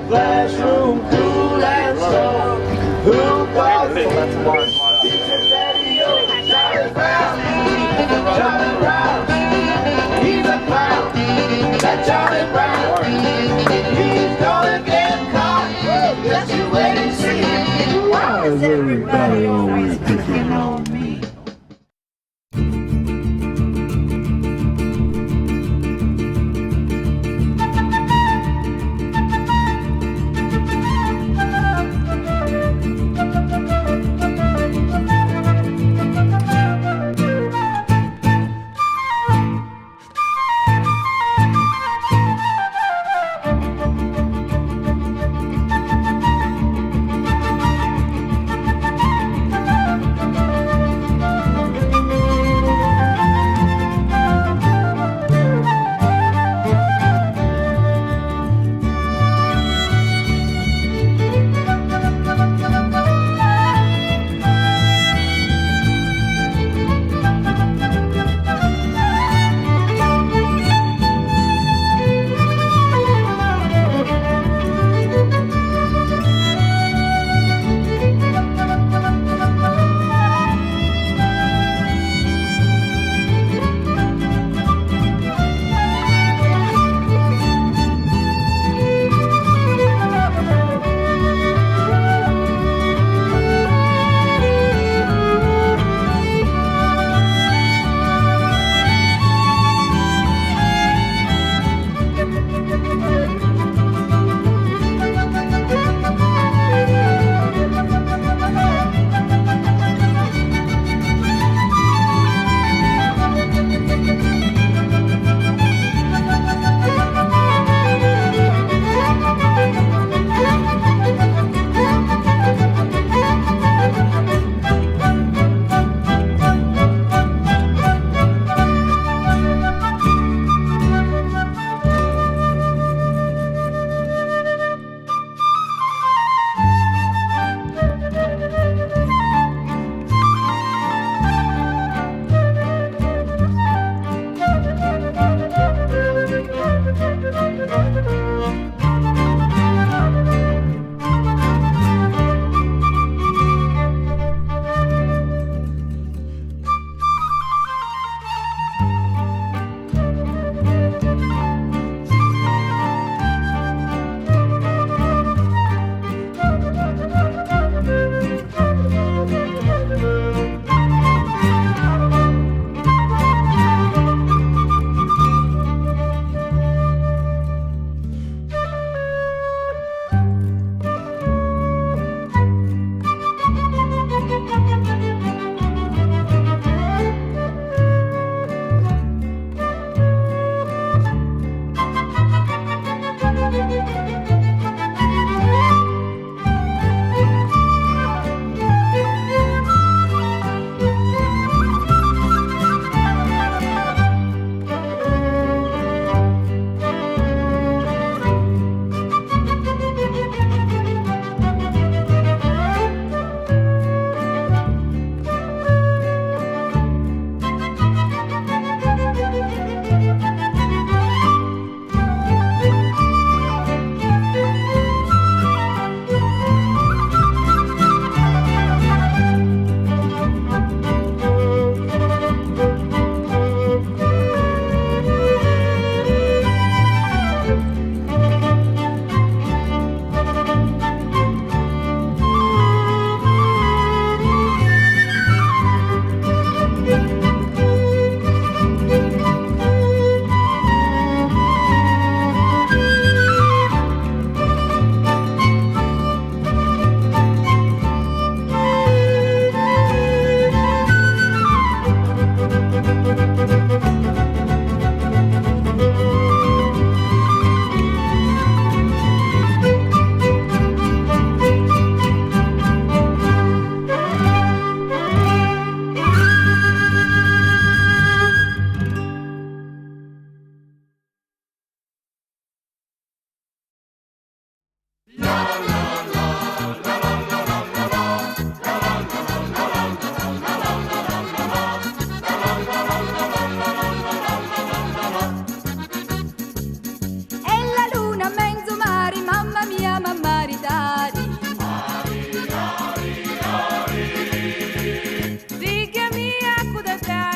Classroom, cool and slow. Who calls it? Teacher Daddy, Charlie Brown. Charlie Brown. He's a clown. That Charlie Brown. He's gonna get caught. Just you wait and see. Why is everybody always picking on me?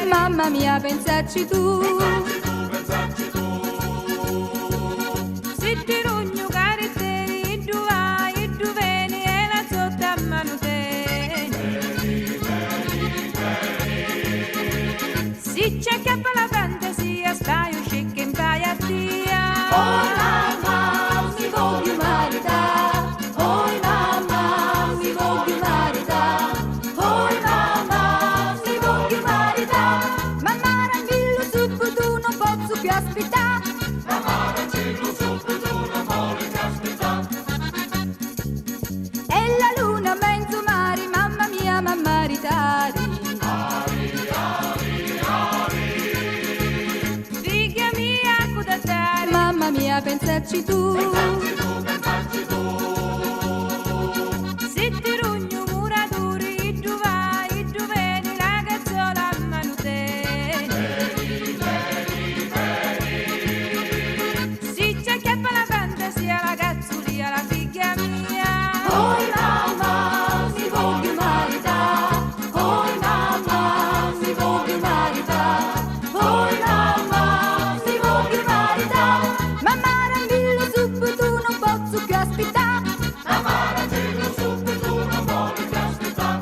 Mamma mia, pensaci tu. Se ti rogno caritteri, tu vai e tu vieni e la sotto a mano te. Se c'è acchiappa la fantasia, stai uscendo in paia via. Oh mamma, mi voglio maritare. Oh mamma, mi voglio maritare. Oh mamma, mi voglio maritare. Mamma Randillo subito non posso più aspettare. Mamma Randillo subito non voglio più aspettare. E la luna mezzo mare, mamma mia, mamma ritari. Ari, ari, ari. Figlia mia, cosa dare? Mamma mia, pensaci tu. Pensaci tu. Se ti rogno muratore, tu vai, tu vedi la cazzola a mano te. Si c'è chiappa la fantasia, la cazzulia, la figlia mia. Oh mamma, mi voglio maritare. Oh mamma, mi voglio maritare. Oh mamma, mi voglio maritare. Mamma Randillo subito non posso più aspettare. Mamma Randillo subito non voglio più aspettare.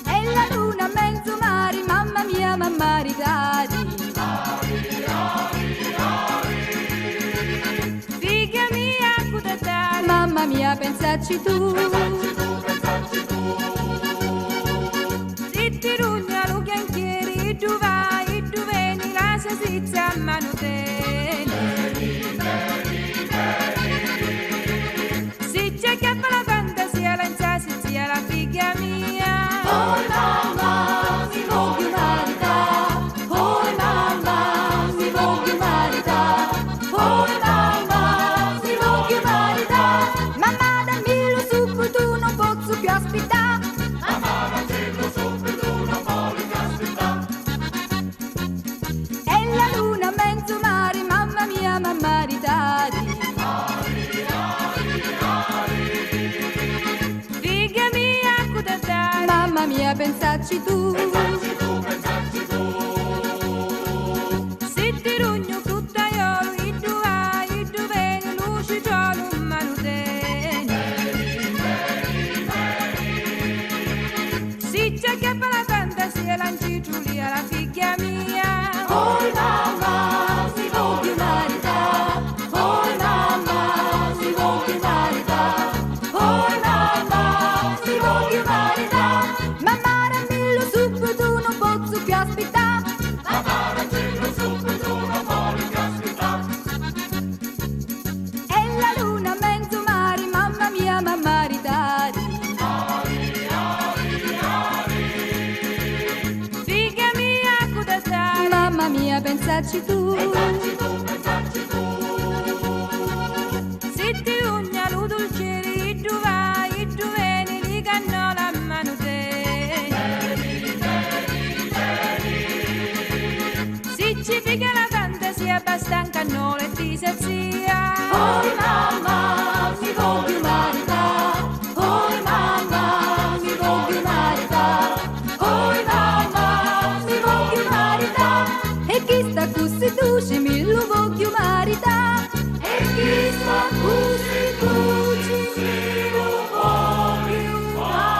E la luna mezzo mare, mamma mia, mamma ritari. Ari, ari, ari. Figlia mia, cosa dare? Mamma mia, pensaci tu. Pensaci tu. Se ti rugna lo chianchieri, tu vai, tu vieni, la salsiccia a mano te. Se c'è chiappa la fantasia, la salsiccia, la figlia mia. Oh mamma, mi voglio maritare. Oh mamma, mi voglio maritare. Oh mamma, mi voglio maritare. Mamma dammelo subito, non posso più aspettare. Mamma dammelo subito, non voglio più aspettare. E la luna mezzo mare, mamma mia, mamma ritari. Ari, ari, ari. Figlia mia, cosa dare? Mamma mia, pensaci tu. Pensaci tu, pensaci tu. Se ti rogno fruttaiolo, e tu vai, e tu vieni, luce giolo, mano te. Si c'è chiappa la fantasia, lancicciulia, la figlia mia. Oh mamma, mi voglio maritare. Oh mamma, mi voglio maritare. Oh mamma, mi voglio maritare. Mamma Randillo subito non posso più aspettare. Mamma Randillo subito non voglio più aspettare. E la luna mezzo mare, mamma mia, mamma ritari. Ari, ari, ari. Figlia mia, cosa dare? Mamma mia, pensaci tu. Pensaci tu, pensaci tu. Se ti rugna lo dolcieri, tu vai, tu vieni, li cannola a mano te. Se ci figa la fantasia, basta un cannolo e ti sazia. Oh mamma, mi voglio maritare. Oh mamma, mi voglio maritare. Oh mamma, mi voglio maritare. E chi sta così duce, mi lo voglio maritare. E chi sta così duce, mi lo voglio maritare.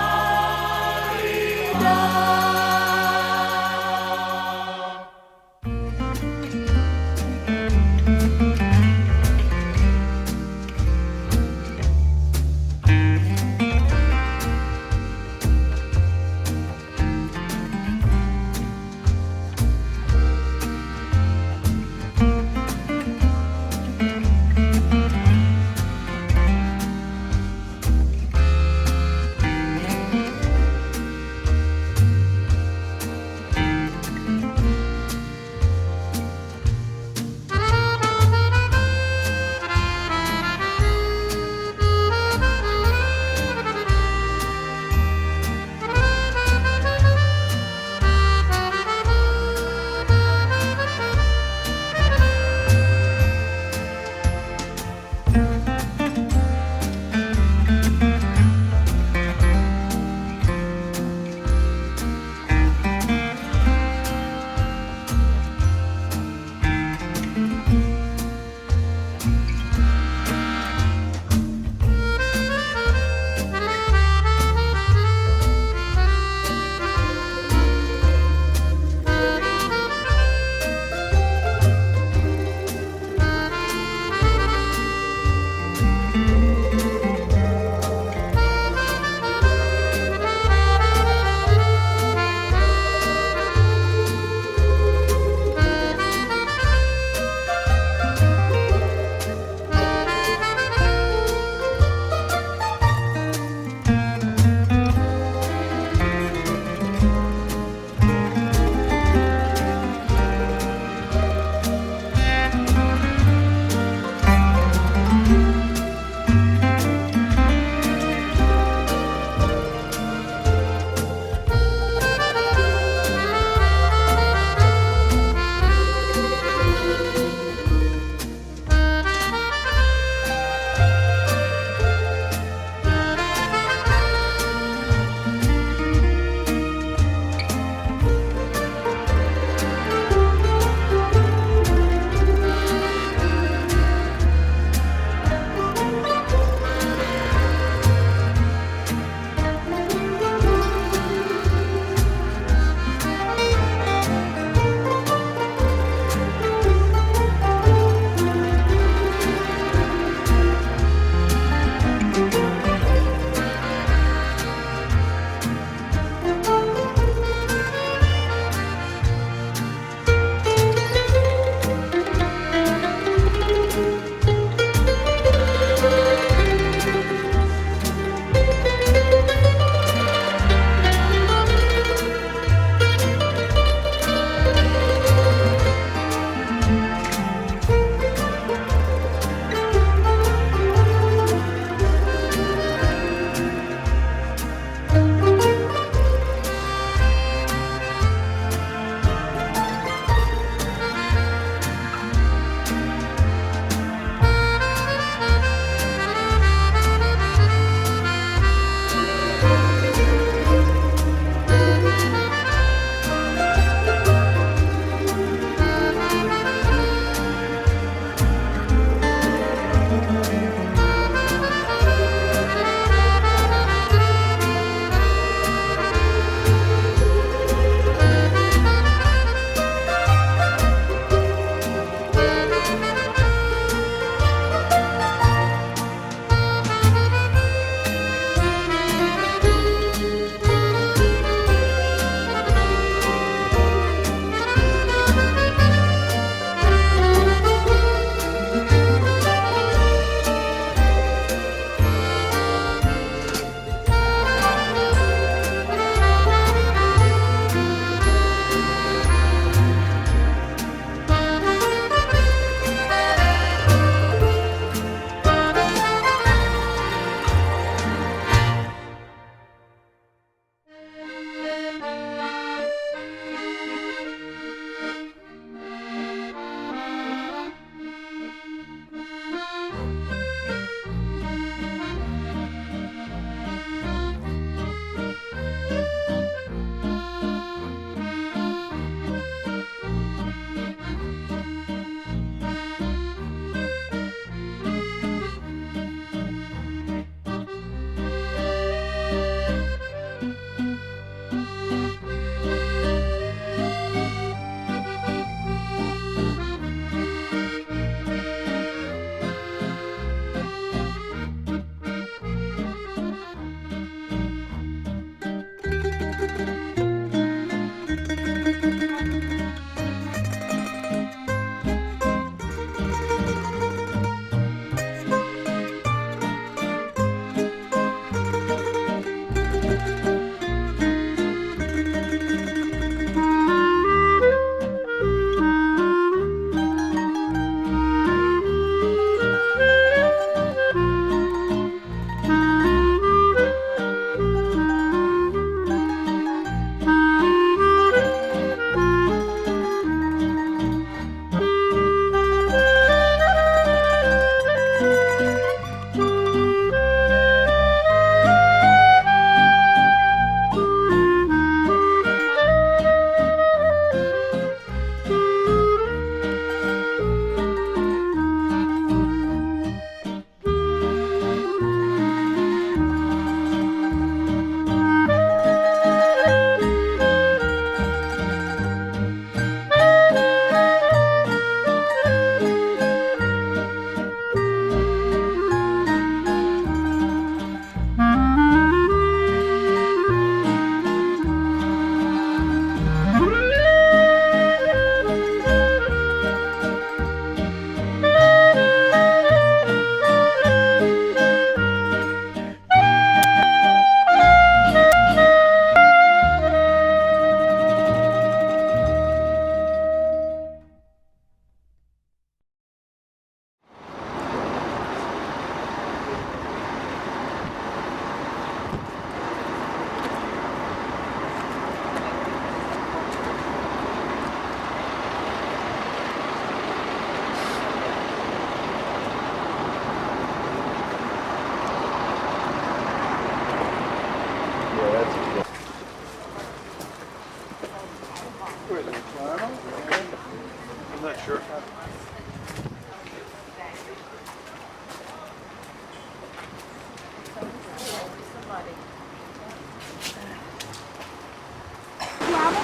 Lava?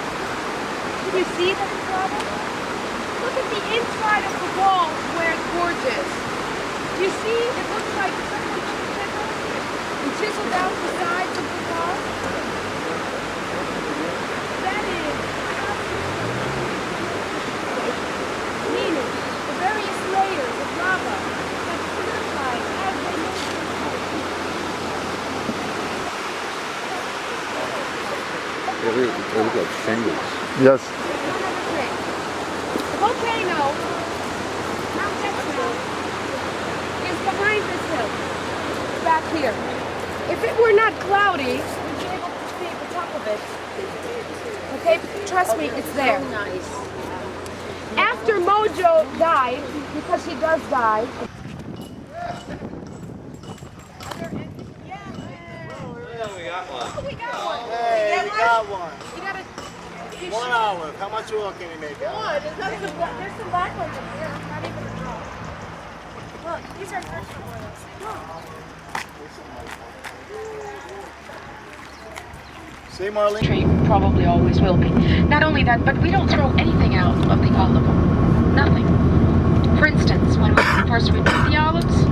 Can you see that it's lava? Look at the inside of the walls where it's gorgeous. Do you see? It looks like someone chiseled and chiseled out the sides of the wall. That is meaning the various layers of lava have solidified as they move through They look like shingles. Yes. The volcano, Mount Etna, is behind this hill, back here. If it were not cloudy, we'd be able to see the top of it. Okay, trust me, it's there. After Mojo died, because he does die. Hey, we got one. You gotta. 1 olive. How much oil can you make out? One. There's some black ones in here. Not even a drop. Look, these are extra oils. See, Marlene? Tree probably always will be. Not only that, but we don't throw anything out of the olive. Nothing. For instance, when first we pick the olives,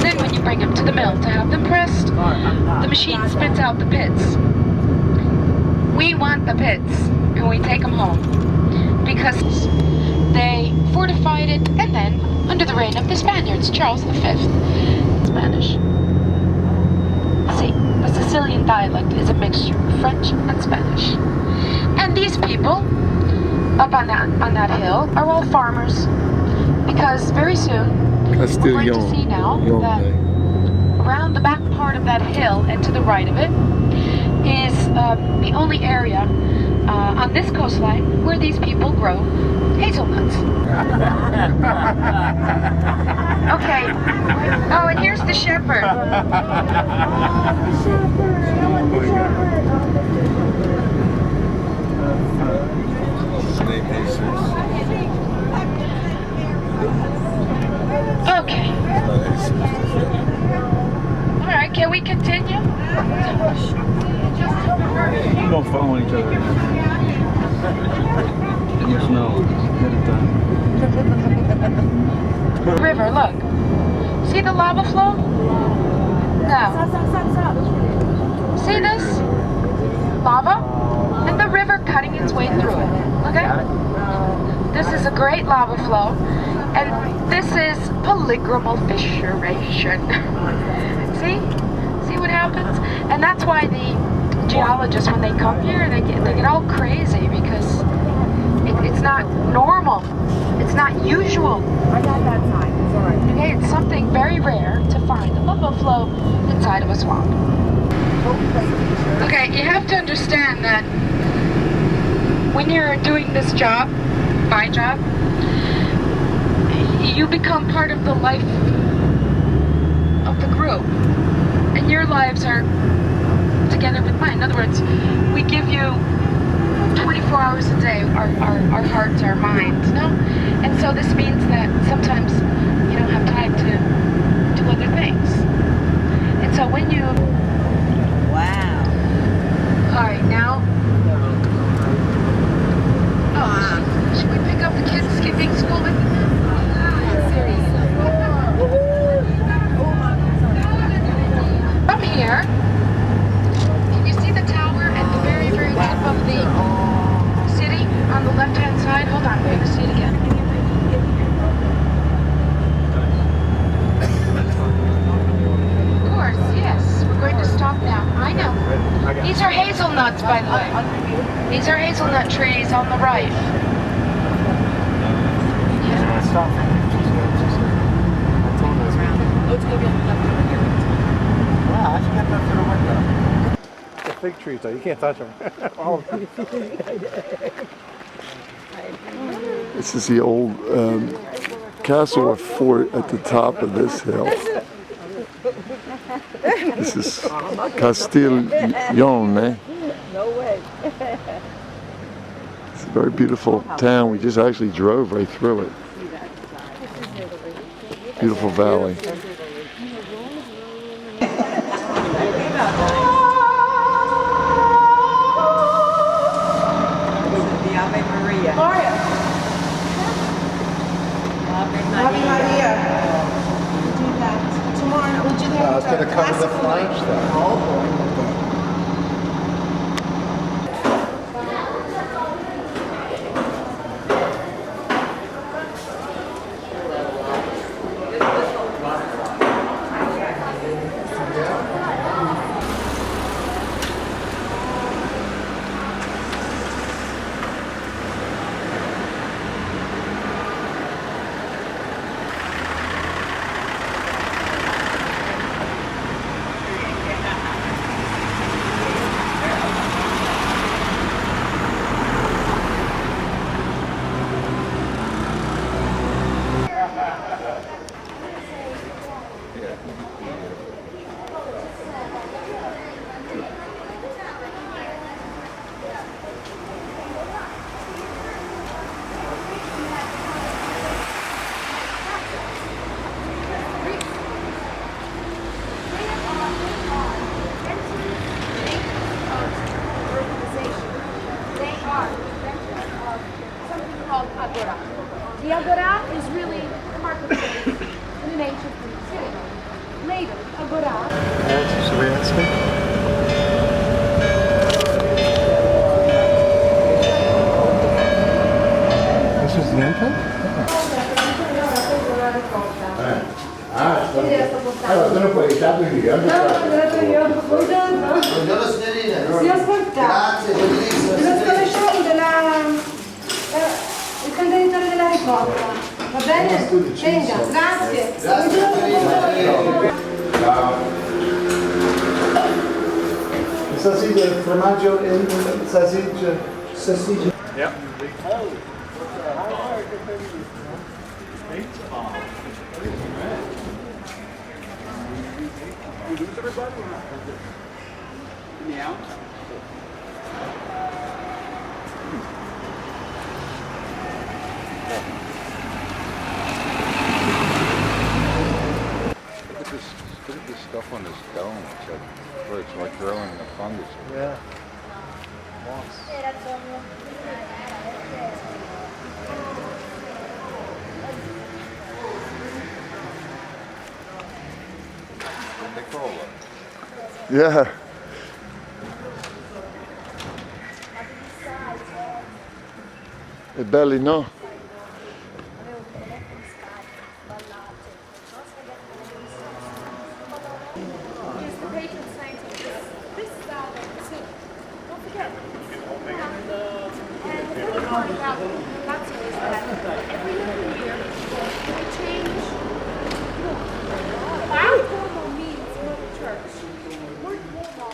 then when you bring them to the mill to have them pressed, the machine spits out the pits. We want the pits, and we take them home because they fortified it, and then under the reign of the Spaniards, Charles V, Spanish. See, the Sicilian dialect is a mixture of French and Spanish. And these people up on that hill are all farmers, because very soon we're going to see now that around the back part of that hill and to the right of it is the only area on this coastline where these people grow hazelnuts. Okay. Oh, and here's the shepherd. Okay. All right, can we continue? We don't follow each other. In the snow. River, look. See the lava flow? Now. See this? Lava? And the river cutting its way through it. Okay? This is a great lava flow. And this is polygonal fissuration. See? See what happens? And that's why the geologists, when they come here, they get all crazy because it's not normal. It's not usual. I got that side. It's all right. Okay, it's something very rare to find a lava flow inside of a swamp. Okay, you have to understand that when you're doing this job, my job, you become part of the life of the group, and your lives are together with mine. In other words, we give you 24 hours a day, our hearts, our minds, no? And so this means that sometimes you don't have time to do other things. And so when you... Wow. All right, now... Oh, should we pick up the kids skipping school with them? From here, can you see the tower at the very, very tip of the city on the left-hand side? Hold on, we're going to see it again. Of course, yes. We're going to stop now. I know. These are hazelnuts, by the way. These are hazelnut trees on the right. Wow, I should get that through the window. The fig trees, though, you can't touch them. All of them. This is the old castle or fort at the top of this hill. This is Castiglione. No way. It's a very beautiful town. We just actually drove right through it. Beautiful valley. The Ave Maria. Maria. Ave Maria. We do that tomorrow. We do that. It's going to cover the classical flash night. though. Oh boy. The agora is really the marketplace in an ancient Greek city. Later, agora. This is the entrance? Allora, te lo puoi stare qui, Buongiorno signorina. Si ascolta. Grazie, bellissimo. L'installazione il contenitore della ricotta. Va bene? Venga, grazie. Salsiccia, formaggio e salsiccia. Yep. Look at this stuff on this dome. It's like, where it's like growing the fungus. Yeah. Yeah. È belli, no? He's the patron saint of this valley too. Don't forget. And the funny part about Randazzo is that every little year they change. Word Duomo means little church. Word Duomo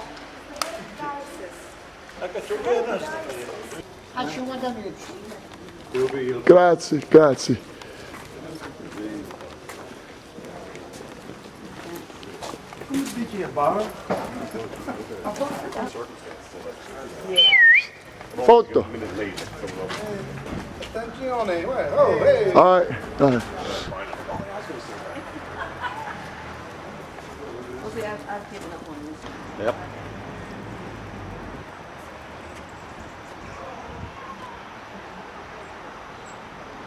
is the word diocese. A 50 minuti. Grazie, grazie. Come dici a bar? Foto. Attenzione, oh, hey. All right. All right. Yep.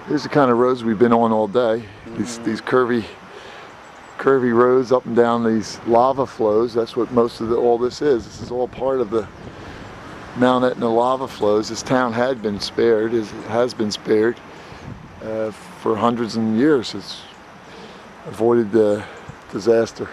Here's the kind of roads we've been on all day. These curvy roads up and down these lava flows. That's what most of all this is. This is all part of the Mount Etna lava flows. This town had been spared, has been spared for hundreds of years. It's avoided the disaster.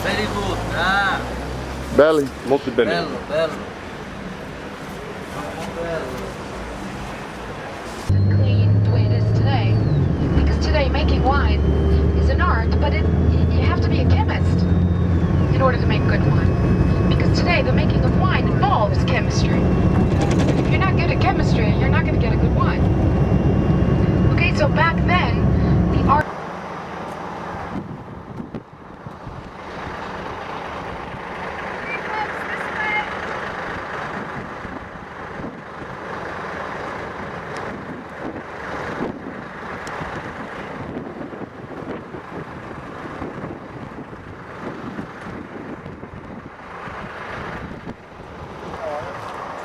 Very good, ah. Belly. Molto bene. Bello, bello. Clean the way it is today. Because today making wine is an art, but you have to be a chemist in order to make good wine. Because today the making of wine involves chemistry. If you're not good at chemistry, you're not going to get a good wine. Okay, so back then, the art...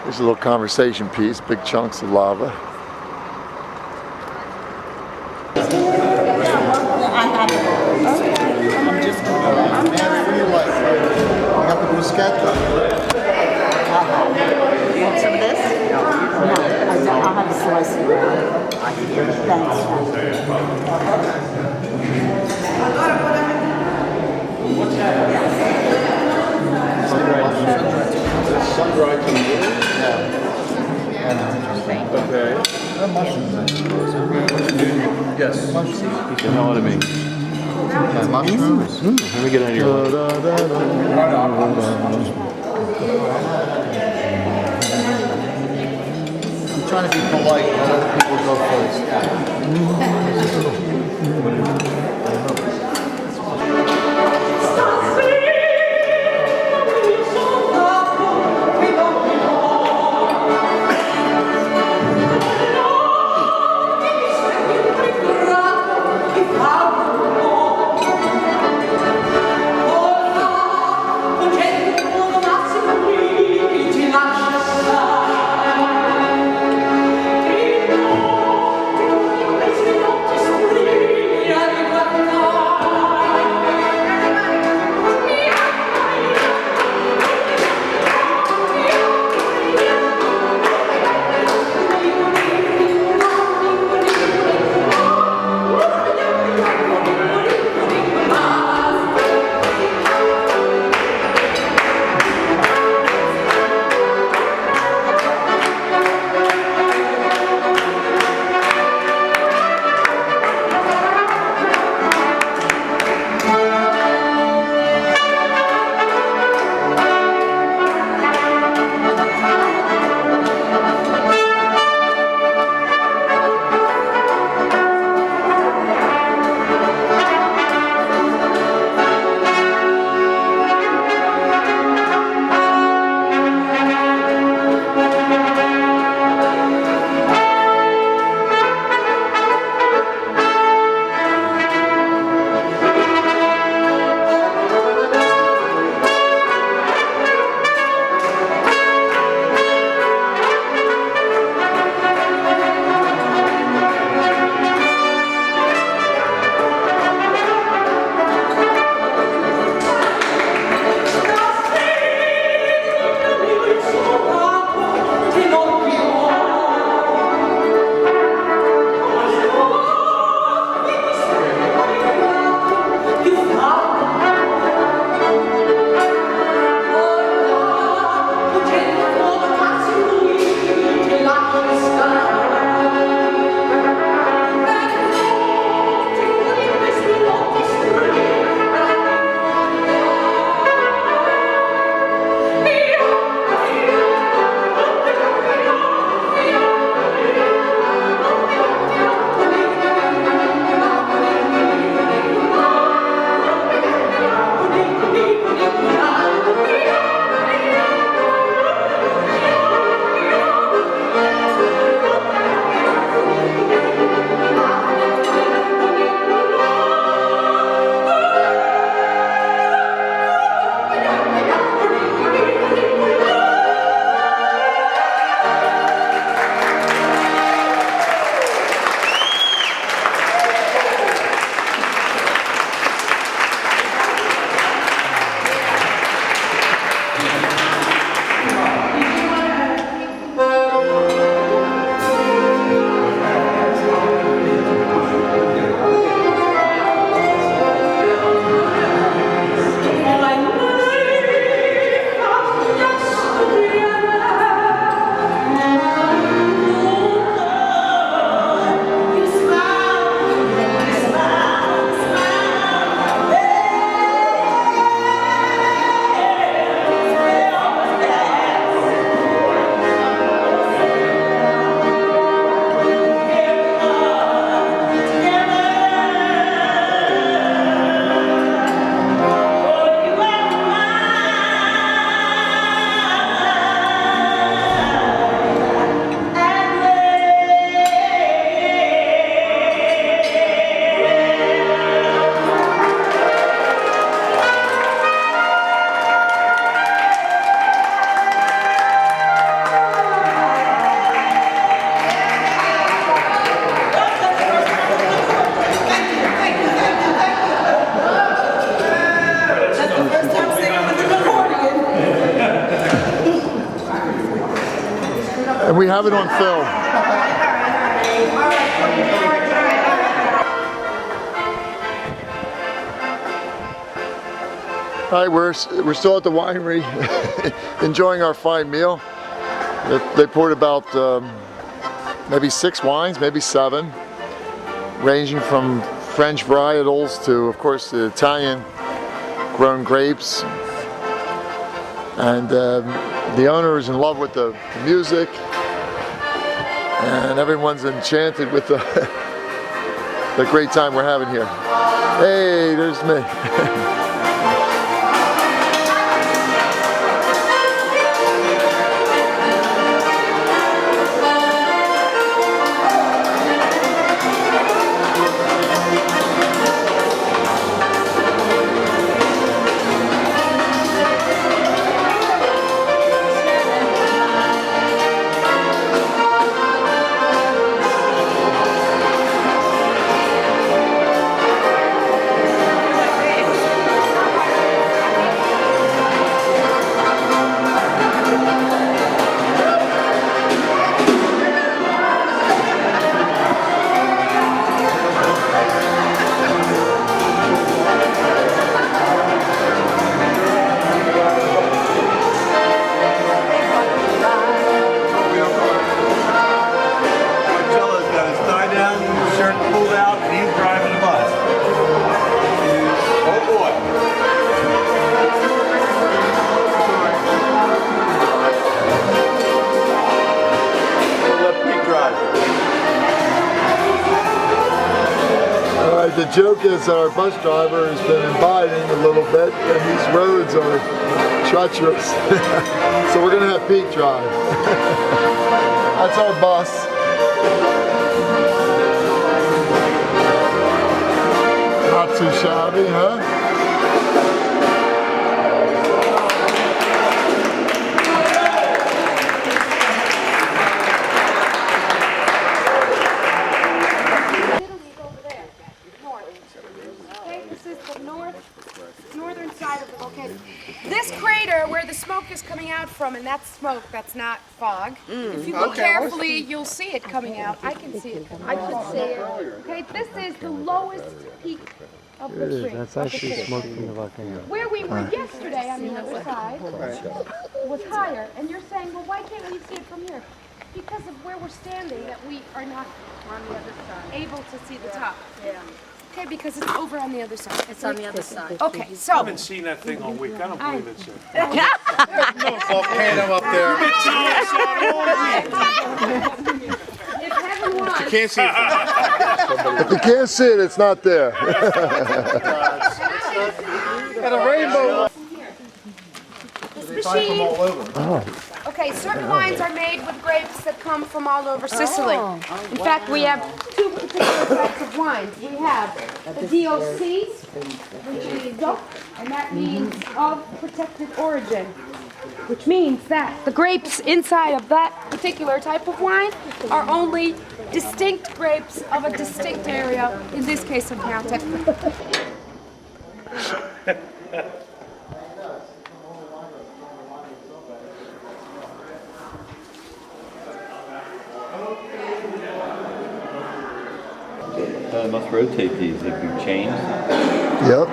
There's a little conversation piece, big chunks of lava. I got the bruschetta. You want some of this? No, I'll have a slice of it. Sun-dried tomato? Okay. Yes. You can know what I mean. Mushrooms. Let me get out of here. I'm trying to be polite, let other people go And we have it on film. All right, we're still at the winery, enjoying our fine meal. They poured about maybe 6 wines, maybe 7, ranging from French varietals to, of course, the Italian grown grapes. And the owner is in love with the music, and everyone's enchanted with the great time we're having here. Hey, there's me. The joke is our bus driver has been imbibing a little bit, and these roads are treacherous. So we're going to have Pete drive. That's our bus. Not too shabby, huh? Northern side of the volcano. This crater where the smoke is coming out from, and that's smoke, that's not fog. If you look carefully, you'll see it coming out. I can see it coming out. I can see it. Okay, this is the lowest peak of the tree. That's actually smoke from the volcano. Where we were yesterday on the other side was higher, and you're saying, well, why can't we see it from here? Because of where we're standing, that we are not on the other side able to see the top. Yeah. Okay, because it's over on the other side. It's on the other side. Okay, so. I haven't seen that thing all week. I don't believe it's there. No volcano up there. If heaven was. You can't see it. If you can't see it, it's not there. And a rainbow. This machine. Oh. Okay, certain wines are made with grapes that come from all over Sicily. In fact, we have 2 particular types of wines. We have the DOCs, which is DOC, and that means of protected origin, which means that the grapes inside of that particular type of wine are only distinct grapes of a distinct area, in this case of Mount. Must rotate these if you change. Yep.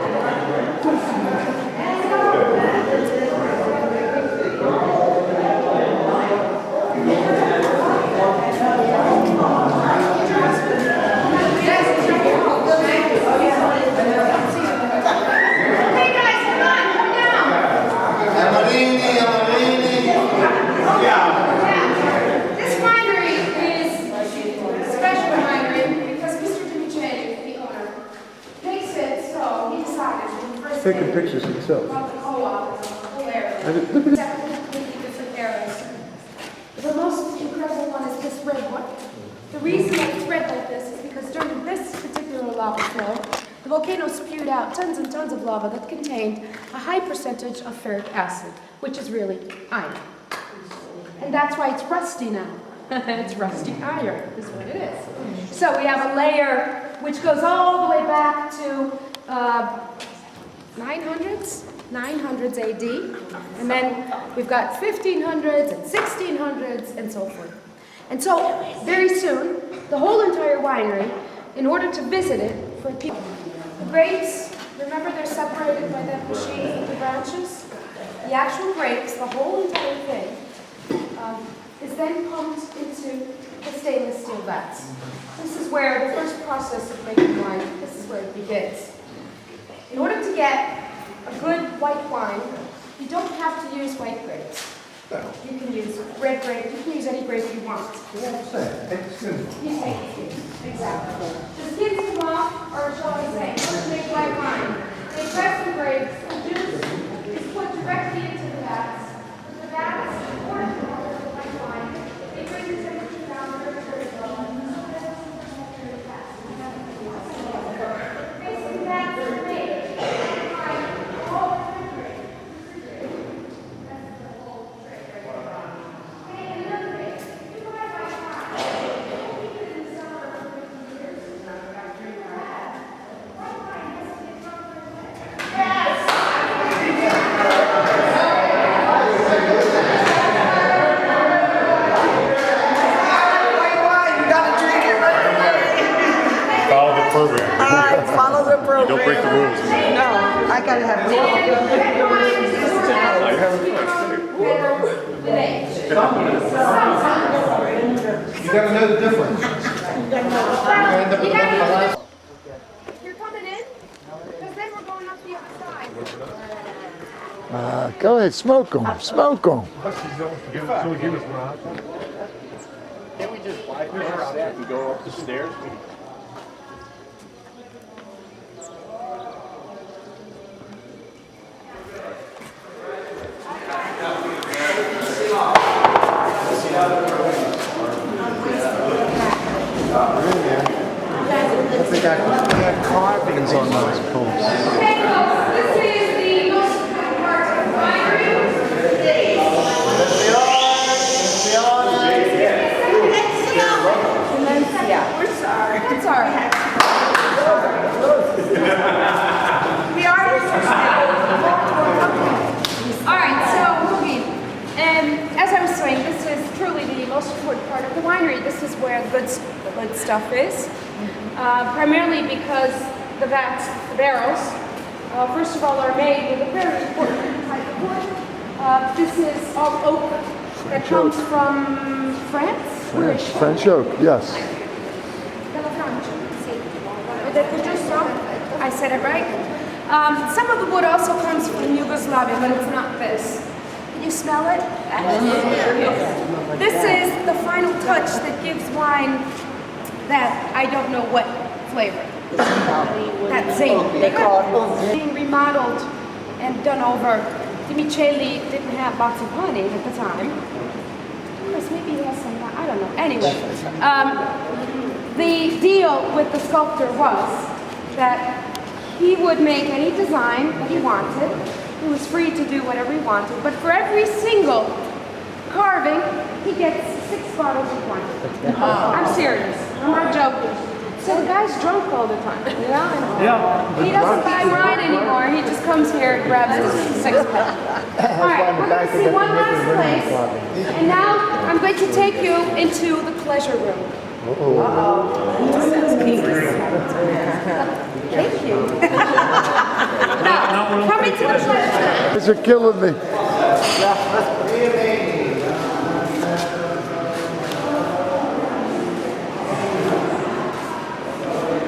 Taking pictures himself. The most incredible one is this red one. The reason that it's red like this is because during this particular lava flow, the volcano spewed out tons and tons of lava that contained a high percentage of ferric acid, which is really iron. And that's why it's rusty now. It's rusty iron, is what it is. So we have a layer which goes all the way back to 900s AD, and then we've got 1500s and 1600s methods, and so forth. And so, very soon, the whole entire winery, in order to visit it, for people, the grapes, remember they're separated by that machine with the branches? The actual grapes, the whole entire thing, is then pumped into the stainless steel vats. This is where the first process of making wine, this is where it begins. In order to get a good white wine, you don't have to use white grapes. You can use red grape, you can use any grape you want. You take the skins. Exactly. The skins come off, or shall I say, to make white wine. They press the grapes, the juice is put directly into the vats. The vats, in order to make white wine, they bring the temperature down very, very low. Basically, vats are made. Follow the program. Don't break the rules. No, I gotta have You gotta know the difference. You're coming in? Because then we're going up the other side. Go ahead, smoke them, smoke them. Can't we just bypass that and go up the stairs? They got carvings on those posts. Okay, folks, this is the most important part of the winery. We're sorry. It's all right. The artists are all right, so moving. And as I was saying, this is truly the most important part of the winery. This is where the good stuff is. Primarily because the vats, the barrels, first of all, are made with a very important type of wood. This is all oak that comes from France? Where is it? French oak, yes. I said it right. Some of the wood also comes from Yugoslavia, but it's not this. Can you smell it? This is the final touch that gives wine that I don't know what flavor. That zing. They call it being remodeled and done over. Dimicheli didn't have lots of money at the time. Yes, maybe he has some. I don't know. Anyway, the deal with the sculptor was that he would make any design that he wanted. He was free to do whatever he wanted, but for every single carving, he gets 6 bottles of wine. I'm serious. I'm not joking. So the guy's drunk all the time. Yeah. He doesn't buy wine anymore. He just comes here and grabs his 6-pack. All right, we're going to see one last place, and now I'm going to take you into the pleasure room. Thank you. Now, come into the pleasure room. These are killing me.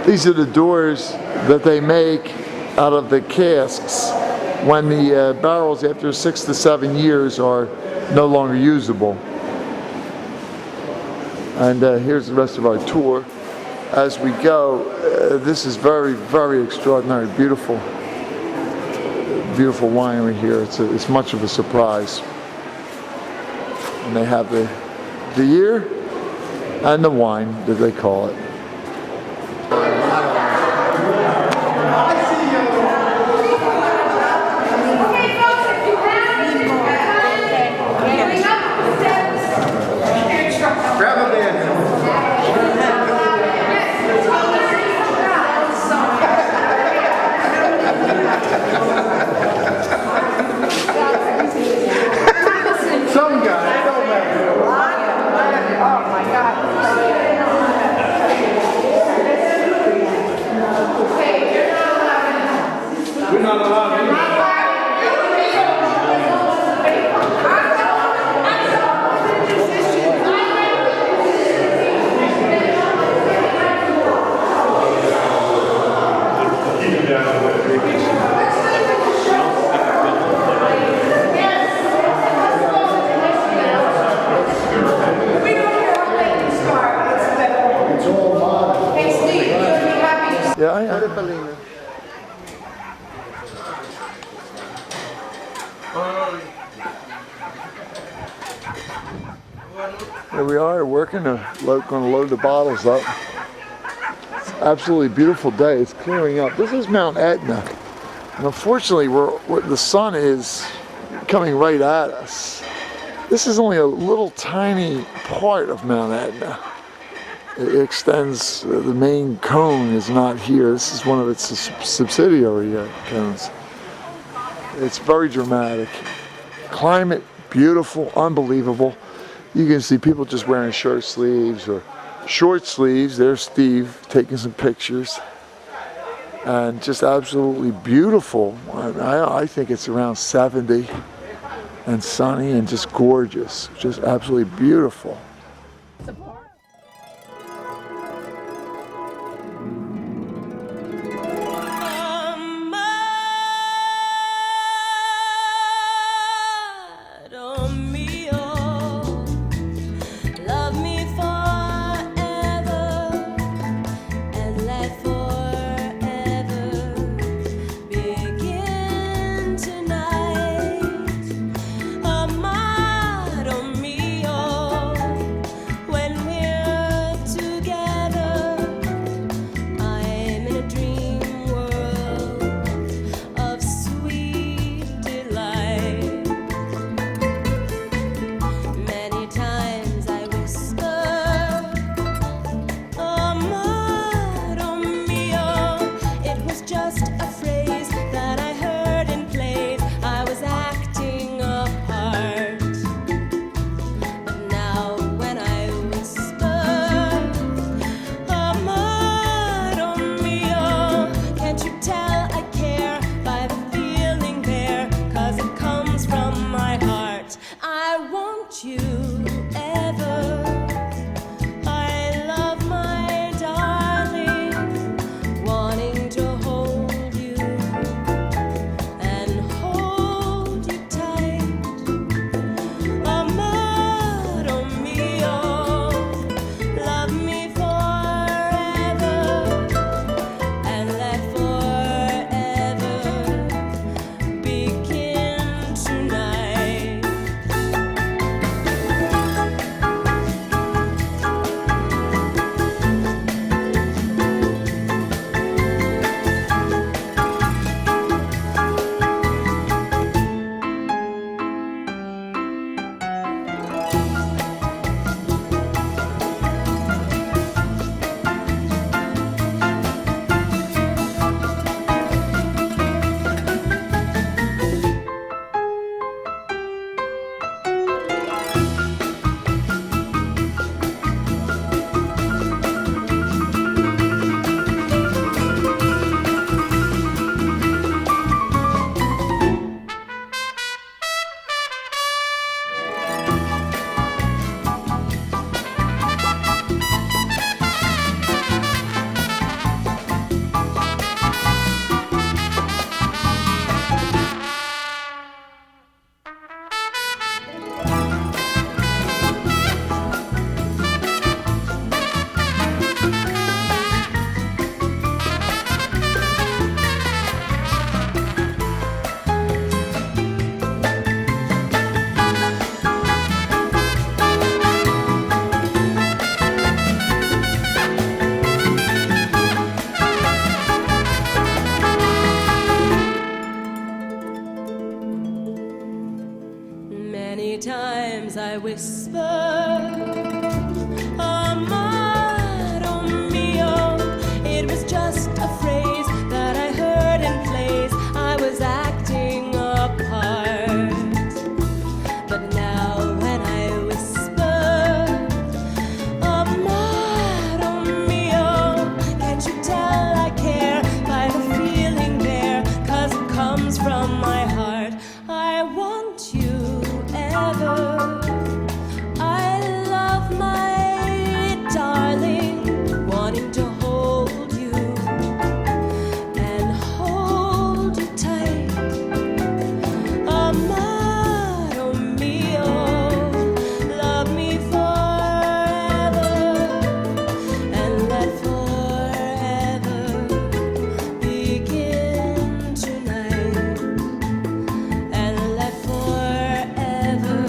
These are the doors that they make out of the casks when the barrels after 6 to 7 years are no longer usable. And here's the rest of our tour. As we go, this is very, very extraordinary, beautiful winery here. It's much of a surprise. And they have the year and the wine, that they call it. Some guy, don't matter. Here we are working, going to load the bottles up. It's an absolutely beautiful day. It's clearing up. This is Mount Etna. And unfortunately, the sun is coming right at us. This is only a little tiny part of Mount Etna. It extends, the main cone is not here. This is one of its subsidiary cones. It's very dramatic. Climate, beautiful, unbelievable. You can see people just wearing shirt sleeves or short sleeves. There's Steve taking some pictures. And just absolutely beautiful. I think it's around 70 and sunny and just gorgeous. Just absolutely beautiful. Times I whisper, amaro mio. It was just a phrase that I heard in place. I was acting a part. But now when I whisper, amaro mio, can't you tell I care by the feeling there? 'Cause it comes from my heart. I want you ever. I love my darling, wanting to hold you and hold you tight. Amaro mio, love me forever and let forever begin tonight. And let forever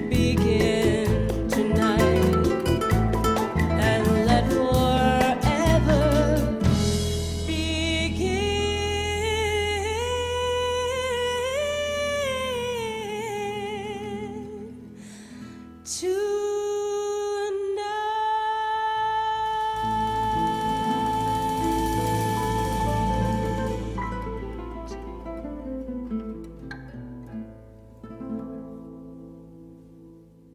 begin to